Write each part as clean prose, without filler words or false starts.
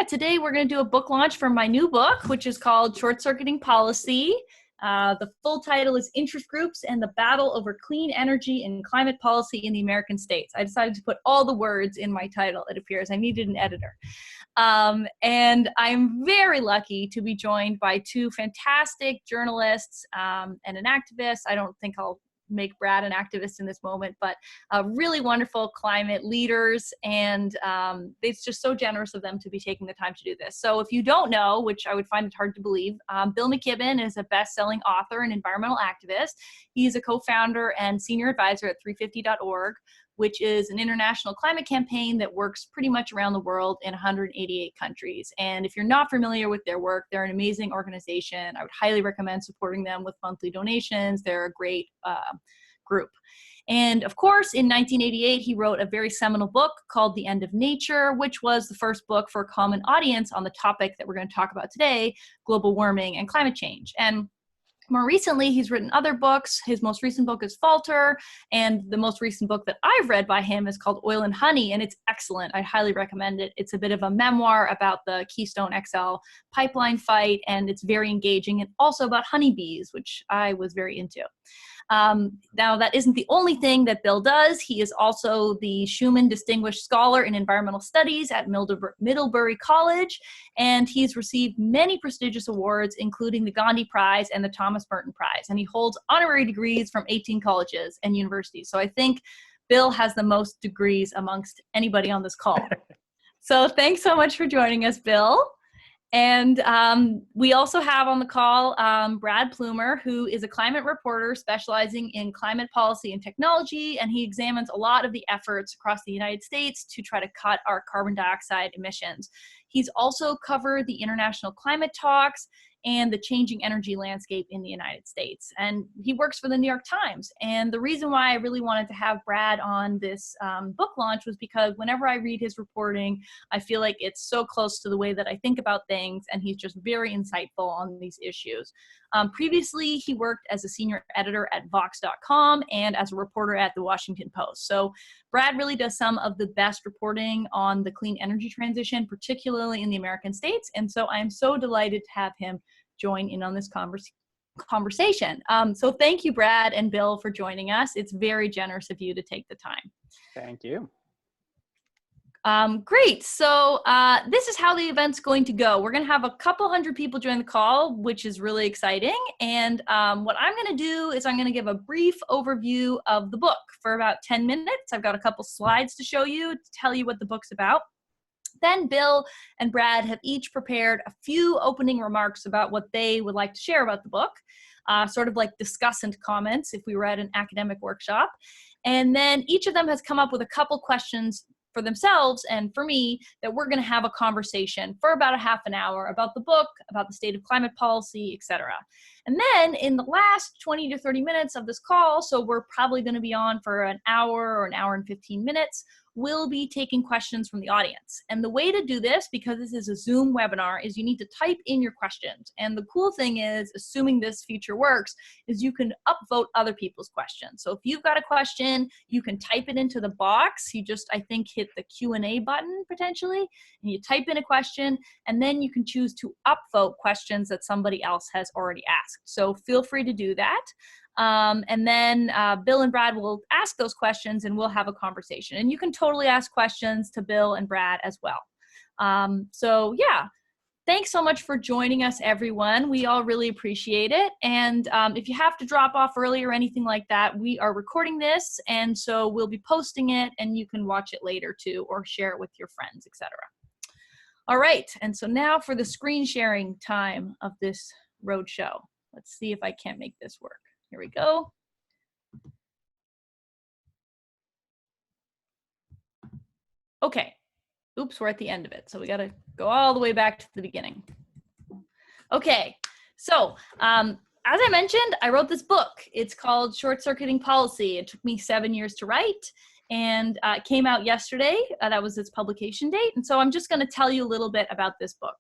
yeah, today we're going to do a book launch for my new book, which is called Short Circuiting Policy. The full title is Interest Groups and the Battle Over Clean Energy and Climate Policy in the American States. I decided to put all the words in my title, it appears. I needed an editor. And I'm very lucky to be joined by two fantastic journalists and an activist. I don't think I'll make Brad an activist in this moment, but really wonderful climate leaders, and it's just so generous of them to be taking the time to do this. So if you don't know, which I would find it hard to believe, Bill McKibben is a best-selling author and environmental activist. He's a co-founder and senior advisor at 350.org, which is an international climate campaign that works pretty much around the world in 188 countries. And if you're not familiar with their work, they're an amazing organization. I would highly recommend supporting them with monthly donations. They're a great group. And of course, in 1988, he wrote a very seminal book called The End of Nature, which was the first book for a common audience on the topic that we're going to talk about today, global warming and climate change. And more recently, he's written other books. His most recent book is Falter, and the most recent book that I've read by him is called Oil and Honey, and it's excellent. I highly recommend it. It's a bit of a memoir about the Keystone XL pipeline fight, and it's very engaging, and also about honeybees, which I was very into. Now, that isn't the only thing that Bill does. He is also the Schumann Distinguished Scholar in Environmental Studies at Middlebury College, and he's received many prestigious awards, including the Gandhi Prize and the Thomas Merton Prize, and he holds honorary degrees from 18 colleges and universities. So I think Bill has the most degrees amongst anybody on this call. So thanks so much for joining us, Bill. And we also have on the call Brad Plumer, who is a climate reporter specializing in climate policy and technology, and he examines a lot of the efforts across the United States to try to cut our carbon dioxide emissions. He's also covered the international climate talks and the changing energy landscape in the United States. And he works for the New York Times. And the reason why I really wanted to have Brad on this book launch was because whenever I read his reporting, I feel like it's so close to the way that I think about things, and he's just very insightful on these issues. Previously, he worked as a senior editor at Vox.com and as a reporter at the Washington Post. So Brad really does some of the best reporting on the clean energy transition, particularly in the American states. And so I'm so delighted to have him join in on this conversation. So thank you, Brad and Bill, for joining us. It's very generous of you to take the time. Thank you. Great. So this is how the event's going to go. We're going to have a couple hundred people join the call, which is really exciting. And what I'm going to do is I'm going to give a brief overview of the book for about 10 minutes. I've got a couple slides to show you to tell you what the book's about. Then Bill and Brad have each prepared a few opening remarks about what they would like to share about the book, sort of like discussant comments if we were at an academic workshop. And then each of them has come up with a couple questions for themselves and for me that we're going to have a conversation for about a half an hour about the book, about the state of climate policy, etc. And then in the last 20 to 30 minutes of this call, so we're probably going to be on for an hour or an hour and 15 minutes, we'll be taking questions from the audience. And the way to do this, because this is a Zoom webinar, is you need to type in your questions. And the cool thing is, assuming this feature works, is you can upvote other people's questions. So if you've got a question, you can type it into the box. You just, I think, hit the Q&A button potentially, and you type in a question, and then you can choose to upvote questions that somebody else has already asked. So feel free to do that. And then Bill and Brad will ask those questions and we'll have a conversation. And you can totally ask questions to Bill and Brad as well. So yeah, thanks so much for joining us, everyone. We all really appreciate it. And if you have to drop off early or anything like that, we are recording this. And so we'll be posting it and you can watch it later too, or share it with your friends, etc. All right. And so now for the screen sharing time of this roadshow. Let's see if I can't make this work. Here we go. Okay. Oops, we're at the end of it. So we got to go all the way back to the beginning. Okay. So as I mentioned, I wrote this book. It's called Short Circuiting Policy. It took me 7 years to write, and it came out yesterday. That was its publication date. And so I'm just going to tell you a little bit about this book.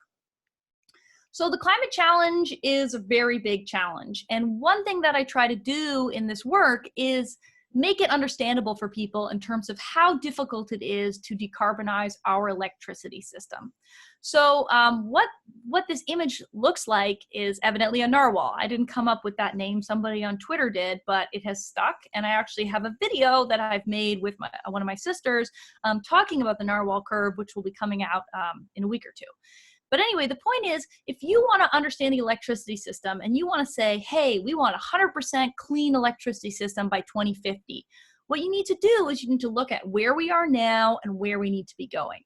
So the climate challenge is a very big challenge. And one thing that I try to do in this work is make it understandable for people in terms of how difficult it is to decarbonize our electricity system. So what this image looks like is evidently a narwhal. I didn't come up with that name, somebody on Twitter did, but it has stuck. And I actually have a video that I've made with one of my sisters talking about the narwhal curve, which will be coming out in a week or two. But anyway, the point is, if you want to understand the electricity system and you want to say, hey, we want a 100% clean electricity system by 2050, what you need to do is you need to look at where we are now and where we need to be going.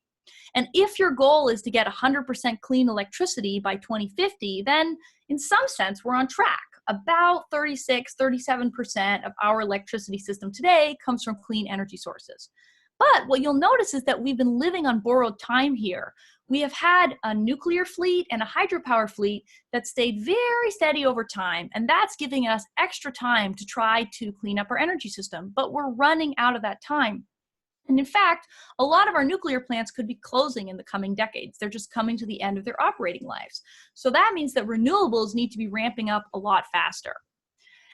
And if your goal is to get 100% clean electricity by 2050, then in some sense, we're on track. About 36, 37% of our electricity system today comes from clean energy sources. But what you'll notice is that we've been living on borrowed time here. We have had a nuclear fleet and a hydropower fleet that stayed very steady over time, and that's giving us extra time to try to clean up our energy system. But we're running out of that time. And in fact, a lot of our nuclear plants could be closing in the coming decades. They're just coming to the end of their operating lives. So that means that renewables need to be ramping up a lot faster.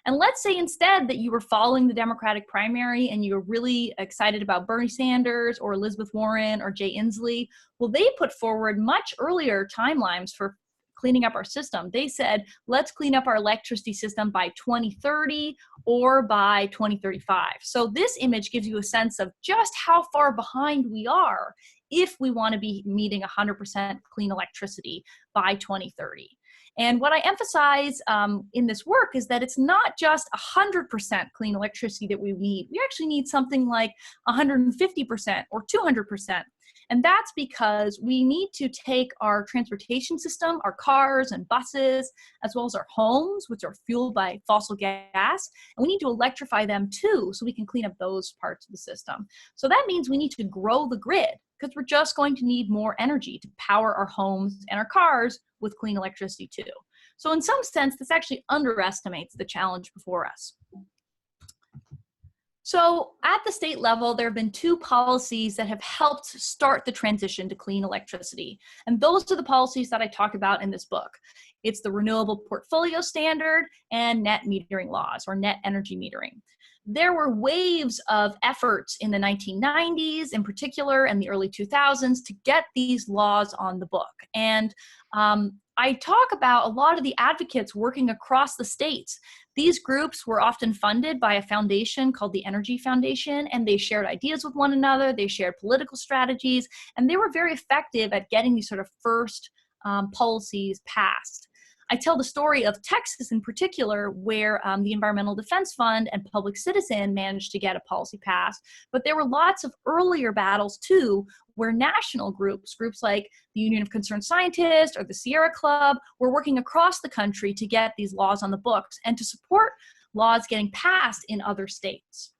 And let's say instead that you were following the Democratic primary and you were really excited about Bernie Sanders or Elizabeth Warren or Jay Inslee. Well, they put forward much earlier timelines for cleaning up our system. They said, let's clean up our electricity system by 2030 or by 2035. So this image gives you a sense of just how far behind we are if we want to be meeting 100% clean electricity by 2030. And what I emphasize in this work is that it's not just 100% clean electricity that we need. We actually need something like 150% or 200%. And that's because we need to take our transportation system, our cars and buses, as well as our homes, which are fueled by fossil gas, and we need to electrify them too so we can clean up those parts of the system. So that means we need to grow the grid because we're just going to need more energy to power our homes and our cars with clean electricity too. So in some sense, this actually underestimates the challenge before us. So at the state level, there have been two policies that have helped start the transition to clean electricity. And those are the policies that I talk about in this book. It's the Renewable Portfolio Standard and net metering laws, or net energy metering. There were waves of efforts in the 1990s in particular and the early 2000s to get these laws on the book. And I talk about a lot of the advocates working across the states. These groups were often funded by a foundation called the Energy Foundation, and they shared ideas with one another, they shared political strategies, and they were very effective at getting these sort of first policies passed. I tell the story of Texas in particular, where the Environmental Defense Fund and Public Citizen managed to get a policy passed. But there were lots of earlier battles too, where national groups like the Union of Concerned Scientists or the Sierra Club, were working across the country to get these laws on the books and to support laws getting passed in other states.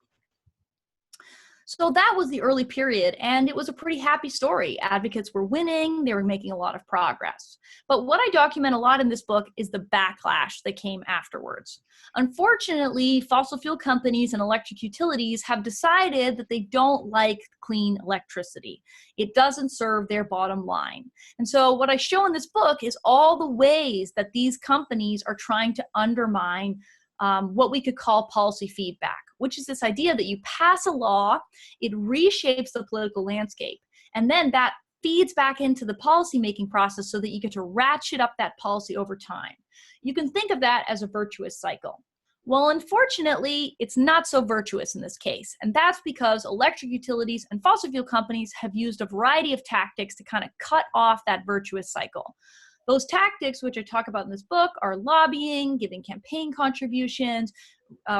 So that was the early period, and it was a pretty happy story. Advocates were winning, they were making a lot of progress. But what I document a lot in this book is the backlash that came afterwards. Unfortunately, fossil fuel companies and electric utilities have decided that they don't like clean electricity. It doesn't serve their bottom line. And so what I show in this book is all the ways that these companies are trying to undermine what we could call policy feedback, which is this idea that you pass a law, it reshapes the political landscape, and then that feeds back into the policymaking process so that you get to ratchet up that policy over time. You can think of that as a virtuous cycle. Well, unfortunately, it's not so virtuous in this case, and that's because electric utilities and fossil fuel companies have used a variety of tactics to kind of cut off that virtuous cycle. Those tactics, which I talk about in this book, are lobbying, giving campaign contributions,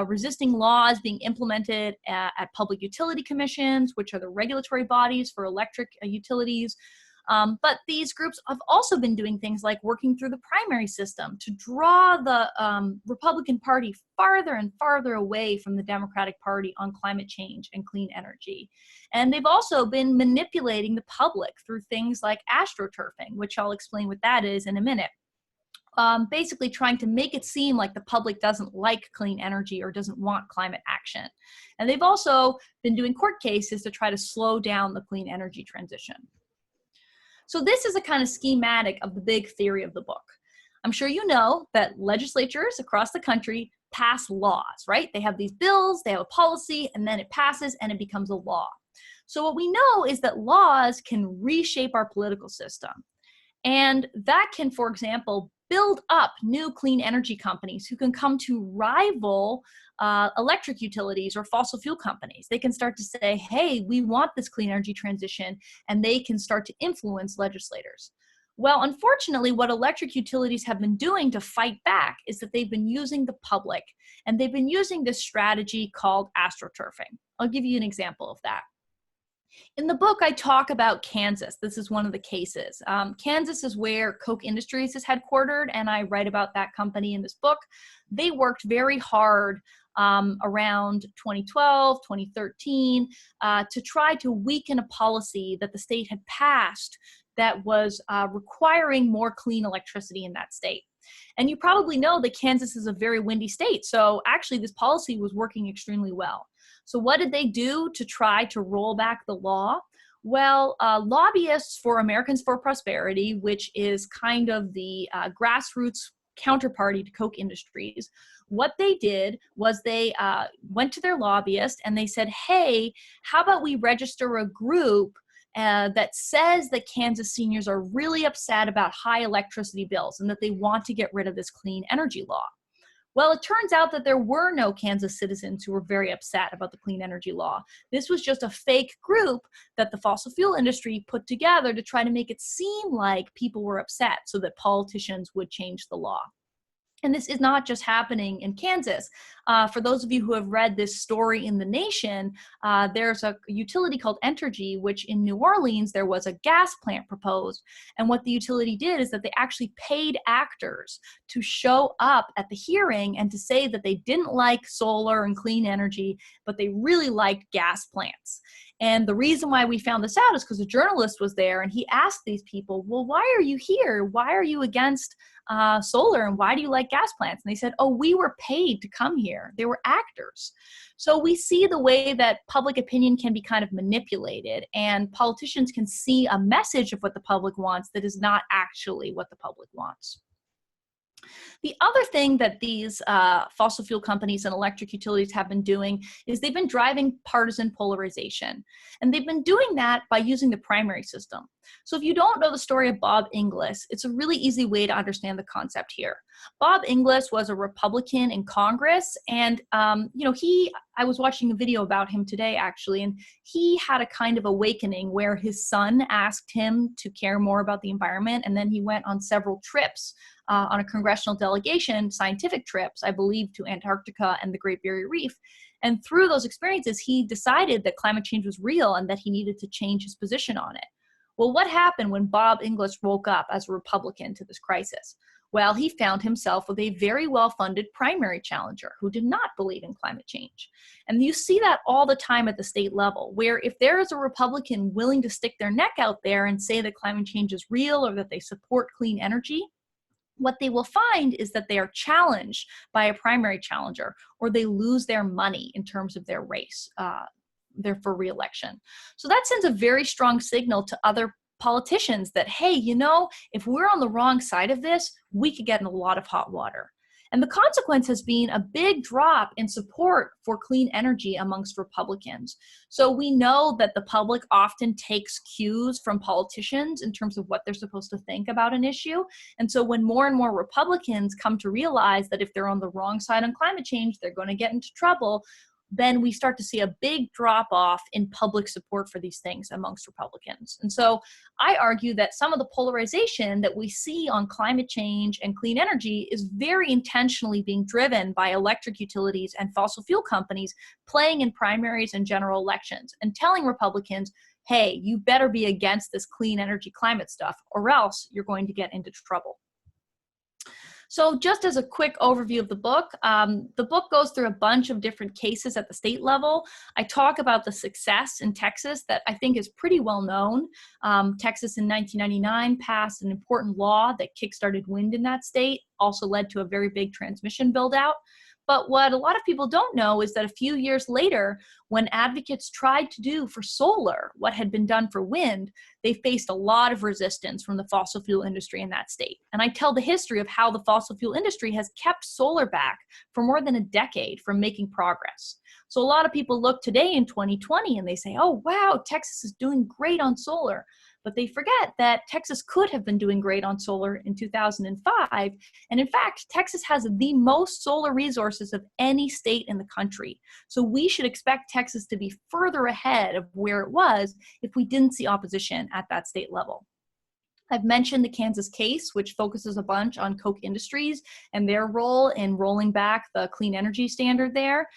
resisting laws being implemented at public utility commissions, which are the regulatory bodies for electric utilities. But these groups have also been doing things like working through the primary system to draw the Republican Party farther and farther away from the Democratic Party on climate change and clean energy. And they've also been manipulating the public through things like astroturfing, which I'll explain what that is in a minute. Basically trying to make it seem like the public doesn't like clean energy or doesn't want climate action. And they've also been doing court cases to try to slow down the clean energy transition. So this is a kind of schematic of the big theory of the book. I'm sure you know that legislatures across the country pass laws, right? They have these bills, they have a policy, and then it passes and it becomes a law. So what we know is that laws can reshape our political system. And that can, for example, build up new clean energy companies who can come to rival electric utilities or fossil fuel companies. They can start to say, hey, we want this clean energy transition, and they can start to influence legislators. Well, unfortunately, what electric utilities have been doing to fight back is that they've been using the public, and they've been using this strategy called astroturfing. I'll give you an example of that. In the book, I talk about Kansas. This is one of the cases. Kansas is where Koch Industries is headquartered, and I write about that company in this book. They worked very hard around 2012, 2013, to try to weaken a policy that the state had passed that was requiring more clean electricity in that state. And you probably know that Kansas is a very windy state, so actually this policy was working extremely well. So what did they do to try to roll back the law? Well, lobbyists for Americans for Prosperity, which is kind of the grassroots counterparty to Koch Industries, what they did was they went to their lobbyist and they said, hey, how about we register a group that says that Kansas seniors are really upset about high electricity bills and that they want to get rid of this clean energy law. Well, it turns out that there were no Kansas citizens who were very upset about the clean energy law. This was just a fake group that the fossil fuel industry put together to try to make it seem like people were upset so that politicians would change the law. And this is not just happening in Kansas. For those of you who have read this story in The Nation, there's a utility called Entergy, which in New Orleans, there was a gas plant proposed. And what the utility did is that they actually paid actors to show up at the hearing and to say that they didn't like solar and clean energy, but they really liked gas plants. And the reason why we found this out is because a journalist was there and he asked these people, well, why are you here? Why are you against solar and why do you like gas plants? And they said, oh, we were paid to come here. They were actors. So we see the way that public opinion can be kind of manipulated and politicians can see a message of what the public wants that is not actually what the public wants. The other thing that these fossil fuel companies and electric utilities have been doing is they've been driving partisan polarization. And they've been doing that by using the primary system. So if you don't know the story of Bob Inglis, it's a really easy way to understand the concept here. Bob Inglis was a Republican in Congress, and I was watching a video about him today actually, and he had a kind of awakening where his son asked him to care more about the environment, and then he went on several trips on a congressional delegation, scientific trips, I believe, to Antarctica and the Great Barrier Reef. And through those experiences, he decided that climate change was real and that he needed to change his position on it. Well, what happened when Bob Inglis woke up as a Republican to this crisis? Well, he found himself with a very well-funded primary challenger who did not believe in climate change. And you see that all the time at the state level, where if there is a Republican willing to stick their neck out there and say that climate change is real or that they support clean energy, what they will find is that they are challenged by a primary challenger, or they lose their money in terms of their race, for re-election. So that sends a very strong signal to other politicians that, hey, if we're on the wrong side of this, we could get in a lot of hot water. And the consequence has been a big drop in support for clean energy amongst Republicans. So we know that the public often takes cues from politicians in terms of what they're supposed to think about an issue. And so when more and more Republicans come to realize that if they're on the wrong side on climate change, they're going to get into trouble, then we start to see a big drop off in public support for these things amongst Republicans. And so I argue that some of the polarization that we see on climate change and clean energy is very intentionally being driven by electric utilities and fossil fuel companies playing in primaries and general elections and telling Republicans, hey, you better be against this clean energy climate stuff or else you're going to get into trouble. So just as a quick overview of the book goes through a bunch of different cases at the state level. I talk about the success in Texas that I think is pretty well known. Texas in 1999 passed an important law that kickstarted wind in that state, also led to a very big transmission build out. But what a lot of people don't know is that a few years later, when advocates tried to do for solar what had been done for wind, they faced a lot of resistance from the fossil fuel industry in that state. And I tell the history of how the fossil fuel industry has kept solar back for more than a decade from making progress. So a lot of people look today in 2020 and they say, oh, wow, Texas is doing great on solar. But they forget that Texas could have been doing great on solar in 2005. And in fact, Texas has the most solar resources of any state in the country. So we should expect Texas to be further ahead of where it was if we didn't see opposition at that state level. I've mentioned the Kansas case, which focuses a bunch on Koch Industries and their role in rolling back the clean energy standard there.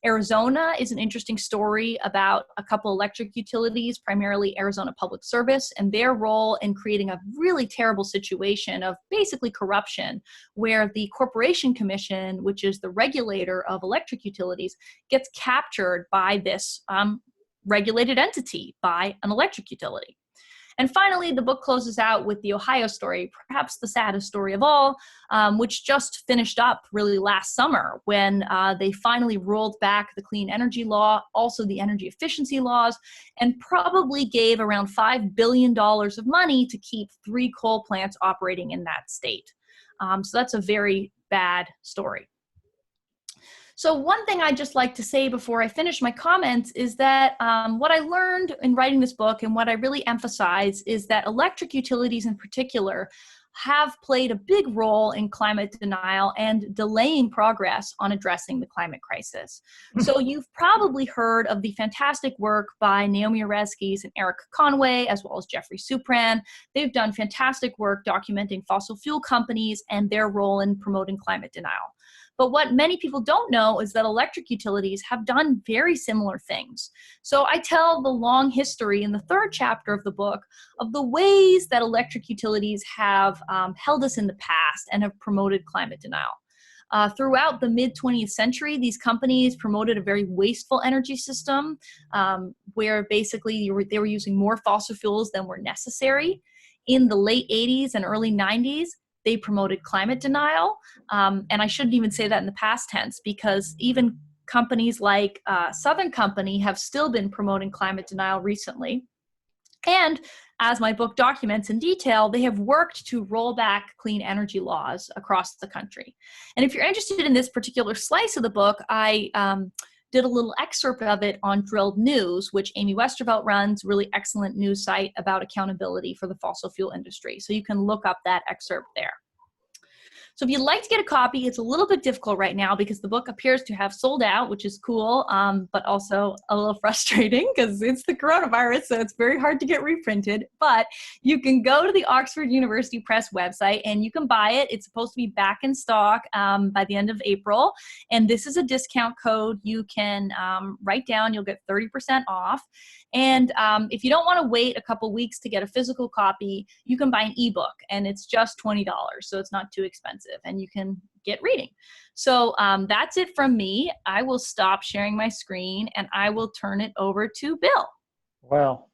Arizona is an interesting story about a couple electric utilities, primarily Arizona Public Service, and their role in creating a really terrible situation of basically corruption, where the Corporation Commission, which is the regulator of electric utilities, gets captured by this regulated entity, by an electric utility. And finally, the book closes out with the Ohio story, perhaps the saddest story of all, which just finished up really last summer when they finally rolled back the clean energy law, also the energy efficiency laws, and probably gave around $5 billion of money to keep 3 coal plants operating in that state. So that's a very bad story. So one thing I'd just like to say before I finish my comments is that what I learned in writing this book and what I really emphasize is that electric utilities in particular have played a big role in climate denial and delaying progress on addressing the climate crisis. So you've probably heard of the fantastic work by Naomi Oreskes and Eric Conway, as well as Jeffrey Supran. They've done fantastic work documenting fossil fuel companies and their role in promoting climate denial. But what many people don't know is that electric utilities have done very similar things. So I tell the long history in the 3rd chapter of the book of the ways that electric utilities have held us in the past and have promoted climate denial. Throughout the mid-20th century, these companies promoted a very wasteful energy system where basically they were using more fossil fuels than were necessary. In the late 80s and early 90s, they promoted climate denial. And I shouldn't even say that in the past tense, because even companies like Southern Company have still been promoting climate denial recently. And as my book documents in detail, they have worked to roll back clean energy laws across the country. And if you're interested in this particular slice of the book, I did a little excerpt of it on Drilled News, which Amy Westervelt runs, really excellent news site about accountability for the fossil fuel industry. So you can look up that excerpt there. So if you'd like to get a copy, it's a little bit difficult right now because the book appears to have sold out, which is cool, but also a little frustrating because it's the coronavirus, so it's very hard to get reprinted. But you can go to the Oxford University Press website and you can buy it. It's supposed to be back in stock by the end of April. And this is a discount code you can write down. You'll get 30% off. And if you don't want to wait a couple weeks to get a physical copy, you can buy an ebook, and it's just $20, so it's not too expensive, and you can get reading. So that's it from me. I will stop sharing my screen, and I will turn it over to Bill. Well,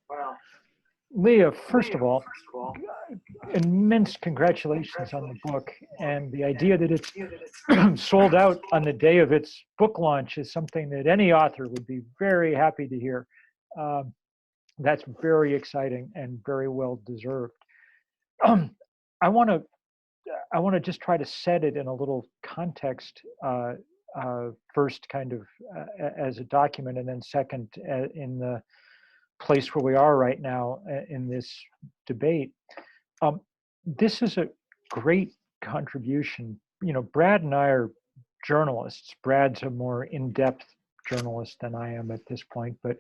Leah, first of all, immense congratulations on the book, and the idea that it's sold out on the day of its book launch is something that any author would be very happy to hear. That's very exciting and very well deserved. I want to just try to set it in a little context first, kind of as a document, and then second in the place where we are right now in this debate. This is a great contribution. You know, Brad and I are journalists. Brad's a more in-depth journalist than I am at this point, but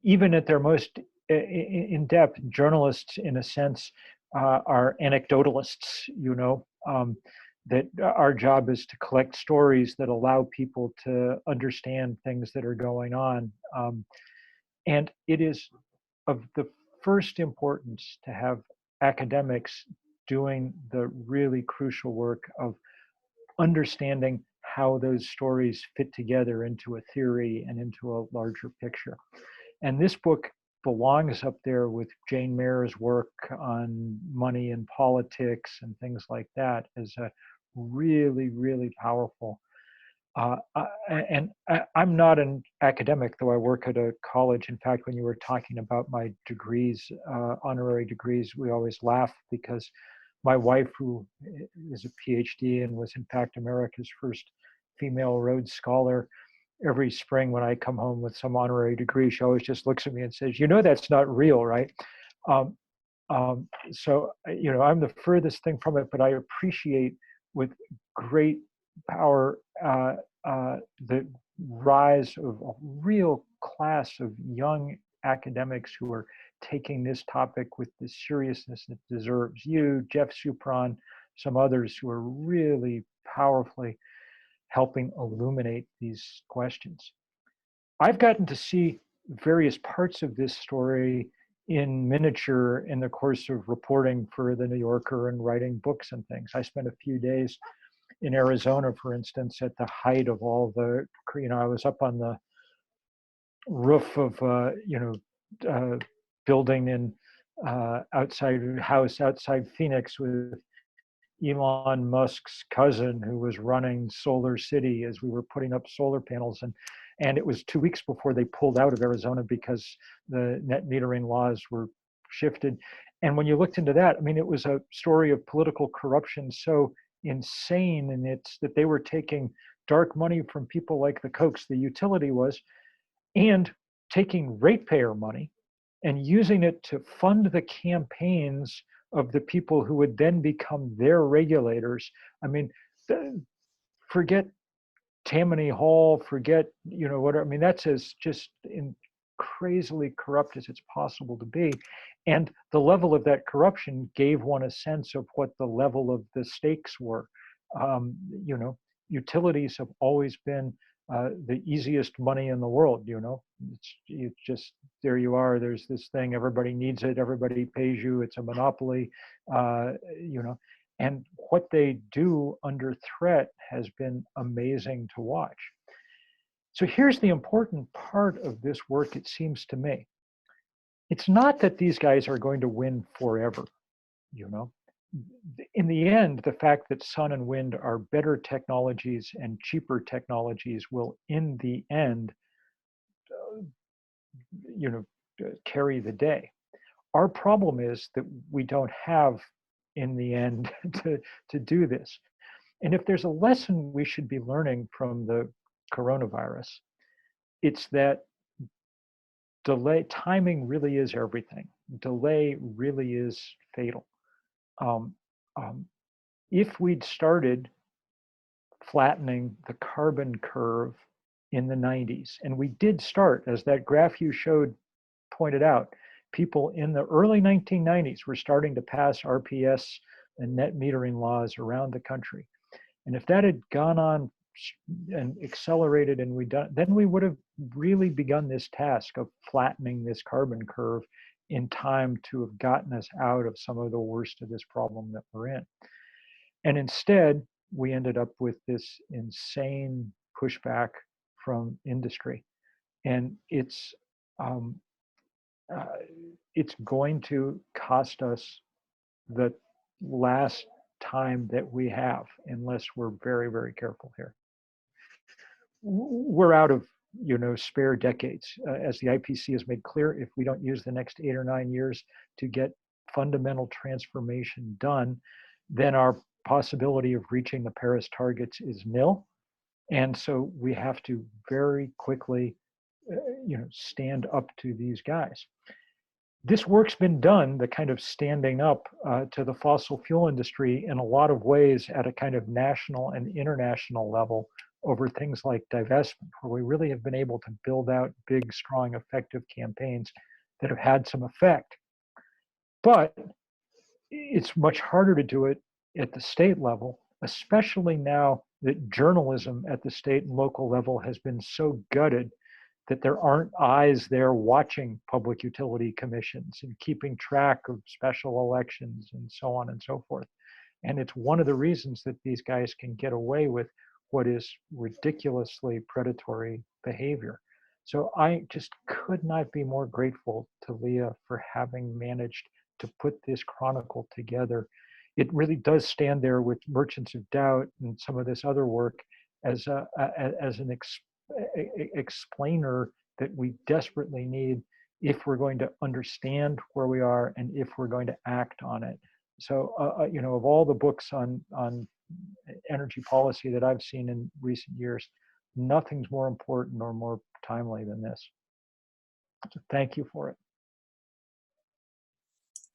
even at their most in-depth, journalists, in a sense, are anecdotalists, you know, that our job is to collect stories that allow people to understand things that are going on. And it is of the first importance to have academics doing the really crucial work of understanding how those stories fit together into a theory and into a larger picture. And this book belongs up there with Jane Mayer's work on money and politics and things like that as a really, really powerful I'm not an academic, though I work at a college. In fact, when you were talking about my degrees, honorary degrees, we always laugh because my wife, who is a PhD and was in fact America's first female Rhodes Scholar, every spring when I come home with some honorary degree, she always just looks at me and says, "You know, that's not real, right?" Um, so, I'm the furthest thing from it, but I appreciate with great power the rise of a real class of young academics who are taking this topic with the seriousness it deserves. You, Jeff Supron, some others who are really powerfully helping illuminate these questions. I've gotten to see various parts of this story in miniature in the course of reporting for the New Yorker and writing books and things. I spent a few days in Arizona, for instance, at the height of all the, I was up on the roof of, building in outside house outside Phoenix with Elon Musk's cousin who was running Solar City as we were putting up solar panels. And it was 2 weeks before they pulled out of Arizona because the net metering laws were shifted. And when you looked into that, I mean, it was a story of political corruption so insane, and it's that they were taking dark money from people like the Kochs, the utility was, and taking ratepayer money and using it to fund the campaigns of the people who would then become their regulators. I mean, forget Tammany Hall, forget, whatever. I mean, that's as just crazily corrupt as it's possible to be. And the level of that corruption gave one a sense of what the level of the stakes were. Utilities have always been the easiest money in the world. It's just, there you are, there's this thing, everybody needs it, everybody pays you, it's a monopoly, and what they do under threat has been amazing to watch. So here's the important part of this work, it seems to me. It's not that these guys are going to win forever, In the end, the fact that sun and wind are better technologies and cheaper technologies will, in the end, carry the day. Our problem is that we don't have, in the end, to do this. And if there's a lesson we should be learning from the coronavirus, it's that timing really is everything. Delay really is fatal. If we'd started flattening the carbon curve in the 90s, and we did start, as that graph you showed pointed out, people in the early 1990s were starting to pass RPS and net metering laws around the country. And if that had gone on and accelerated and then we would have really begun this task of flattening this carbon curve in time to have gotten us out of some of the worst of this problem that we're in. And instead, we ended up with this insane pushback from industry. And it's going to cost us the last time that we have, unless we're very, very careful here. We're out of, spare decades. As the IPC has made clear, if we don't use the next 8 or 9 years to get fundamental transformation done, then our possibility of reaching the Paris targets is nil. And so we have to very quickly, stand up to these guys. This work's been done, the kind of standing up to the fossil fuel industry in a lot of ways at a kind of national and international level over things like divestment, where we really have been able to build out big, strong, effective campaigns that have had some effect. But it's much harder to do it at the state level, especially now that journalism at the state and local level has been so gutted that there aren't eyes there watching public utility commissions and keeping track of special elections and so on and so forth. And it's one of the reasons that these guys can get away with what is ridiculously predatory behavior. So I just could not be more grateful to Leah for having managed to put this chronicle together. It really does stand there with Merchants of Doubt and some of this other work as an explainer that we desperately need if we're going to understand where we are and if we're going to act on it. So, of all the books on energy policy that I've seen in recent years, nothing's more important or more timely than this. So thank you for it.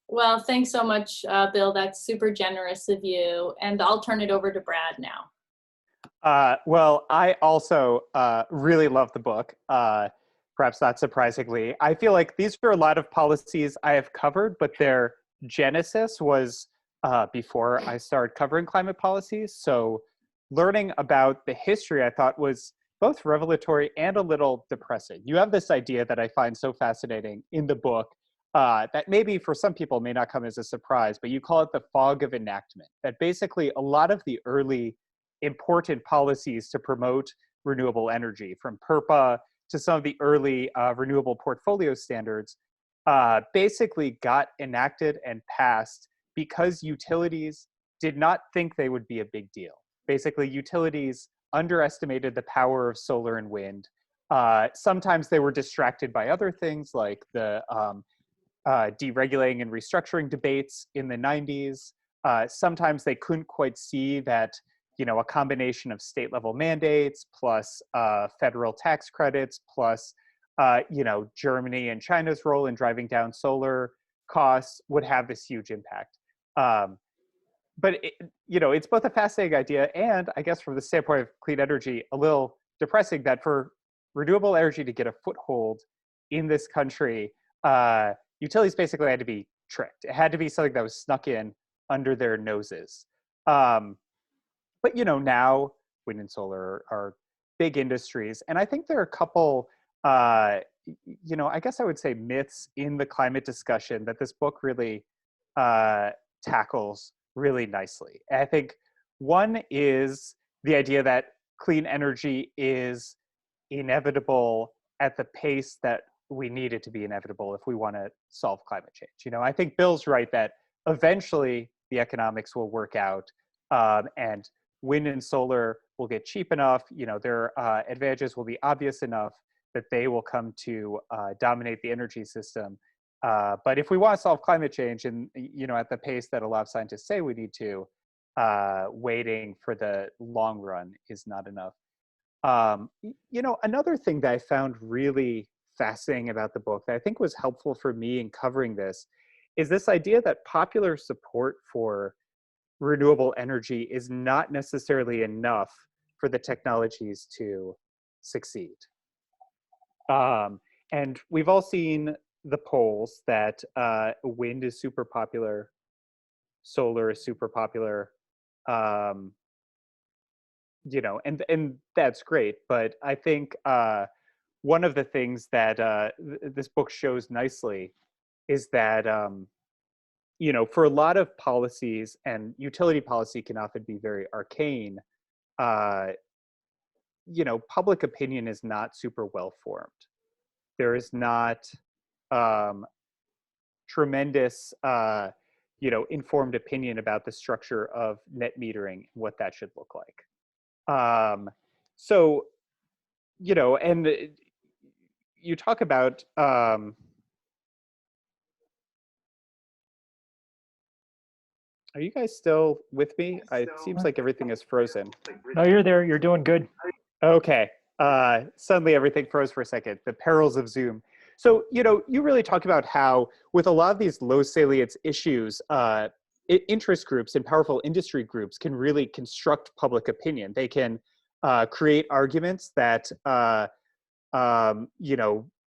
Well, thanks so much, Bill. That's super generous of you. And I'll turn it over to Brad now. Well, I also really love the book, perhaps not surprisingly. I feel like these are a lot of policies I have covered, but their genesis was before I started covering climate policies. So learning about the history I thought was both revelatory and a little depressing. You have this idea that I find so fascinating in the book that maybe for some people may not come as a surprise, but you call it the fog of enactment. That basically a lot of the early important policies to promote renewable energy, from PURPA to some of the early renewable portfolio standards, basically got enacted and passed because utilities did not think they would be a big deal. Basically, utilities underestimated the power of solar and wind. Sometimes they were distracted by other things like the deregulating and restructuring debates in the 90s. Sometimes they couldn't quite see that a combination of state level mandates plus federal tax credits plus Germany and China's role in driving down solar costs would have this huge impact. But it's both a fascinating idea and, I guess, from the standpoint of clean energy, a little depressing that for renewable energy to get a foothold in this country, utilities basically had to be tricked. It had to be something that was snuck in under their noses. But now wind and solar are big industries, and I think there are a couple, I guess I would say myths in the climate discussion that this book really tackles really nicely. And I think one is the idea that clean energy is inevitable at the pace that we need it to be inevitable if we want to solve climate change. I think Bill's right that eventually the economics will work out, and wind and solar will get cheap enough, their advantages will be obvious enough that they will come to dominate the energy system. But if we want to solve climate change and, at the pace that a lot of scientists say we need to, waiting for the long run is not enough. Another thing that I found really fascinating about the book that I think was helpful for me in covering this is this idea that popular support for renewable energy is not necessarily enough for the technologies to succeed. And we've all seen the polls that wind is super popular, solar is super popular, and that's great. But I think one of the things that this book shows nicely is that for a lot of policies, and utility policy can often be very arcane, public opinion is not super well formed. There is not tremendous, informed opinion about the structure of net metering and what that should look like. So, and you talk about, are you guys still with me? It seems like everything is frozen. No, you're there. You're doing good. Okay. Suddenly everything froze for a second. The perils of Zoom. So, you really talk about how with a lot of these low salience issues, interest groups and powerful industry groups can really construct public opinion. They can create arguments that,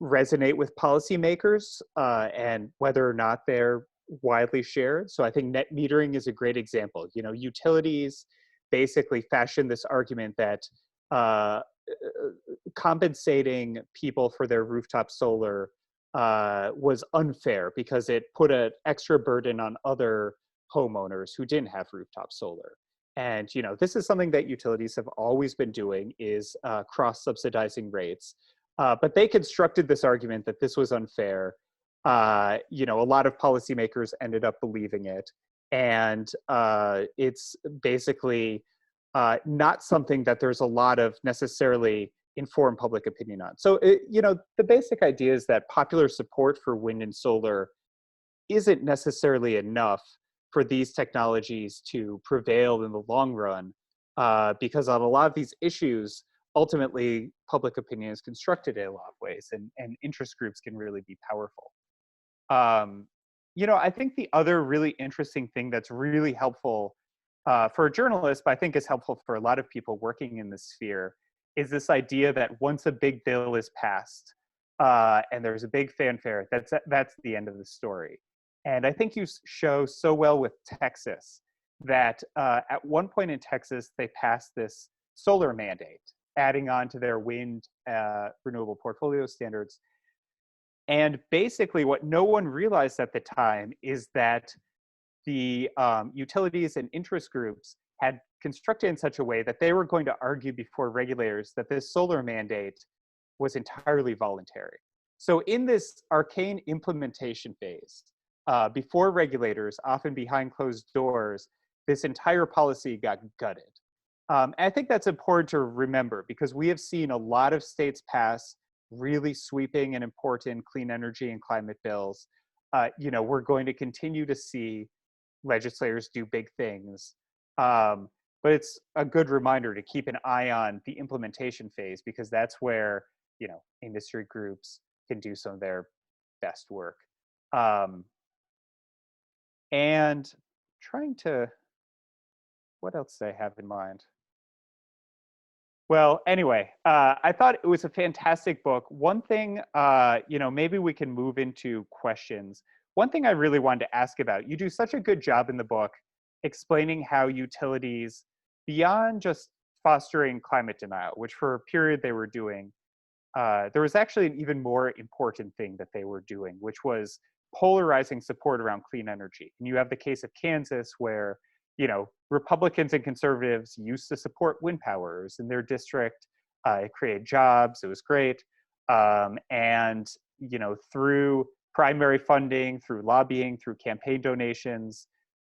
resonate with policymakers and whether or not they're widely shared. So I think net metering is a great example. Utilities basically fashioned this argument that compensating people for their rooftop solar was unfair because it put an extra burden on other homeowners who didn't have rooftop solar. And this is something that utilities have always been doing, is cross-subsidizing rates. But they constructed this argument that this was unfair. A lot of policymakers ended up believing it. And it's basically not something that there's a lot of necessarily informed public opinion on. So, the basic idea is that popular support for wind and solar isn't necessarily enough for these technologies to prevail in the long run, because on a lot of these issues, ultimately, public opinion is constructed in a lot of ways, and interest groups can really be powerful. I think the other really interesting thing that's really helpful for a journalist, but I think is helpful for a lot of people working in this sphere, is this idea that once a big bill is passed and there's a big fanfare, that's the end of the story. And I think you show so well with Texas that at one point in Texas, they passed this solar mandate, adding on to their wind renewable portfolio standards. And basically what no one realized at the time is that the utilities and interest groups had constructed in such a way that they were going to argue before regulators that this solar mandate was entirely voluntary. So in this arcane implementation phase, before regulators, often behind closed doors, this entire policy got gutted. And I think that's important to remember, because we have seen a lot of states pass really sweeping and important clean energy and climate bills. We're going to continue to see legislators do big things. But it's a good reminder to keep an eye on the implementation phase, because that's where, industry groups can do some of their best work. And trying to, what else do I have in mind? Well, anyway, I thought it was a fantastic book. One thing, maybe we can move into questions. One thing I really wanted to ask about, you do such a good job in the book explaining how utilities, beyond just fostering climate denial, which for a period they were doing, there was actually an even more important thing that they were doing, which was polarizing support around clean energy. And you have the case of Kansas where, Republicans and conservatives used to support wind powers in their district. It created jobs. It was great. And, through primary funding, through lobbying, through campaign donations,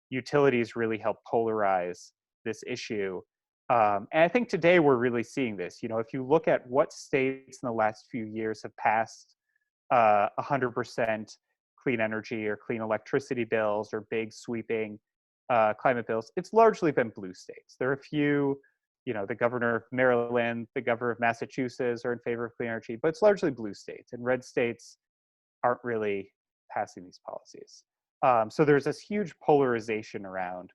utilities really helped polarize this issue. And I think today we're really seeing this. If you look at what states in the last few years have passed 100% clean energy or clean electricity bills or big sweeping climate bills, it's largely been blue states. There are a few, the governor of Maryland, the governor of Massachusetts are in favor of clean energy, but it's largely blue states, and red states aren't really passing these policies. So there's this huge polarization around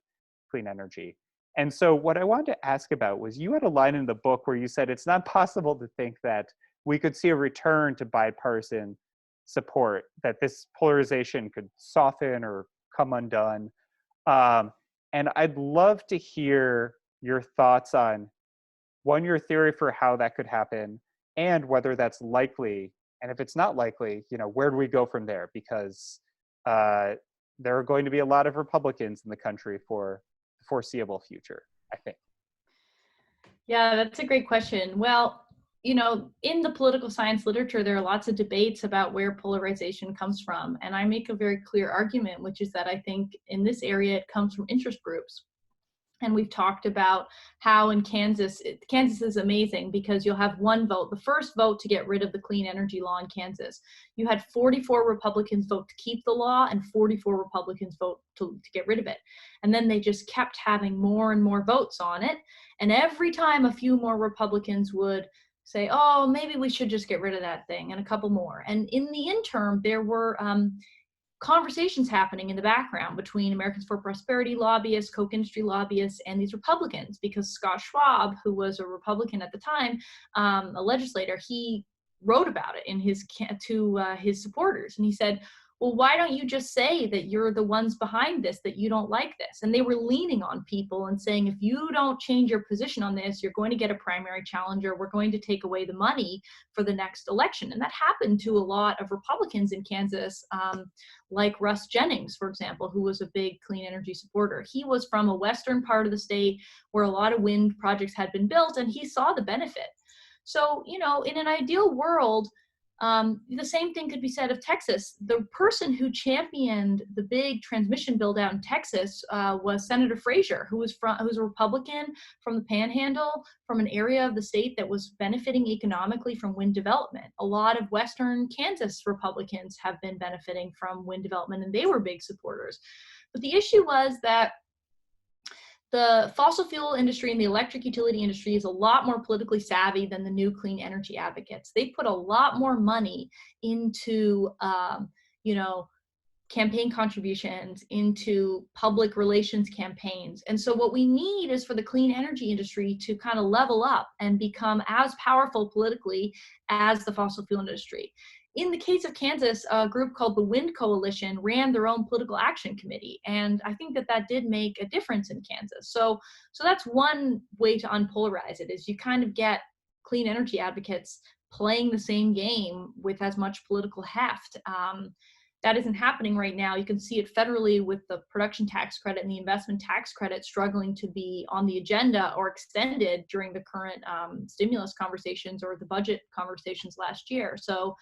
clean energy. And so what I wanted to ask about was, you had a line in the book where you said it's not possible to think that we could see a return to bipartisan support, that this polarization could soften or come undone. And I'd love to hear your thoughts on, one, your theory for how that could happen, and whether that's likely. And if it's not likely, where do we go from there? Because there are going to be a lot of Republicans in the country for the foreseeable future, I think. Yeah, that's a great question. Well, in the political science literature, there are lots of debates about where polarization comes from. And I make a very clear argument, which is that I think in this area, it comes from interest groups. And we've talked about how in Kansas is amazing because you'll have one vote, the first vote to get rid of the clean energy law in Kansas. You had 44 Republicans vote to keep the law and 44 Republicans vote to get rid of it. And then they just kept having more and more votes on it. And every time a few more Republicans would say, oh, maybe we should just get rid of that thing, and a couple more. And in the interim, there were conversations happening in the background between Americans for Prosperity lobbyists, Koch industry lobbyists, and these Republicans, because Scott Schwab, who was a Republican at the time, a legislator, he wrote about it in to his supporters. And he said, well, why don't you just say that you're the ones behind this, that you don't like this? And they were leaning on people and saying, if you don't change your position on this, you're going to get a primary challenger. We're going to take away the money for the next election. And that happened to a lot of Republicans in Kansas, like Russ Jennings, for example, who was a big clean energy supporter. He was from a western part of the state where a lot of wind projects had been built, and he saw the benefit. So, in an ideal world, The same thing could be said of Texas. The person who championed the big transmission build out in Texas was Senator Frazier, who was a Republican from the Panhandle, from an area of the state that was benefiting economically from wind development. A lot of Western Kansas Republicans have been benefiting from wind development, and they were big supporters. But the issue was that the fossil fuel industry and the electric utility industry is a lot more politically savvy than the new clean energy advocates. They put a lot more money into, campaign contributions, into public relations campaigns. And so what we need is for the clean energy industry to kind of level up and become as powerful politically as the fossil fuel industry. In the case of Kansas, a group called the Wind Coalition ran their own political action committee. And I think that did make a difference in Kansas. So that's one way to unpolarize it, is you kind of get clean energy advocates playing the same game with as much political heft. That isn't happening right now. You can see it federally with the production tax credit and the investment tax credit struggling to be on the agenda or extended during the current stimulus conversations or the budget conversations last year. So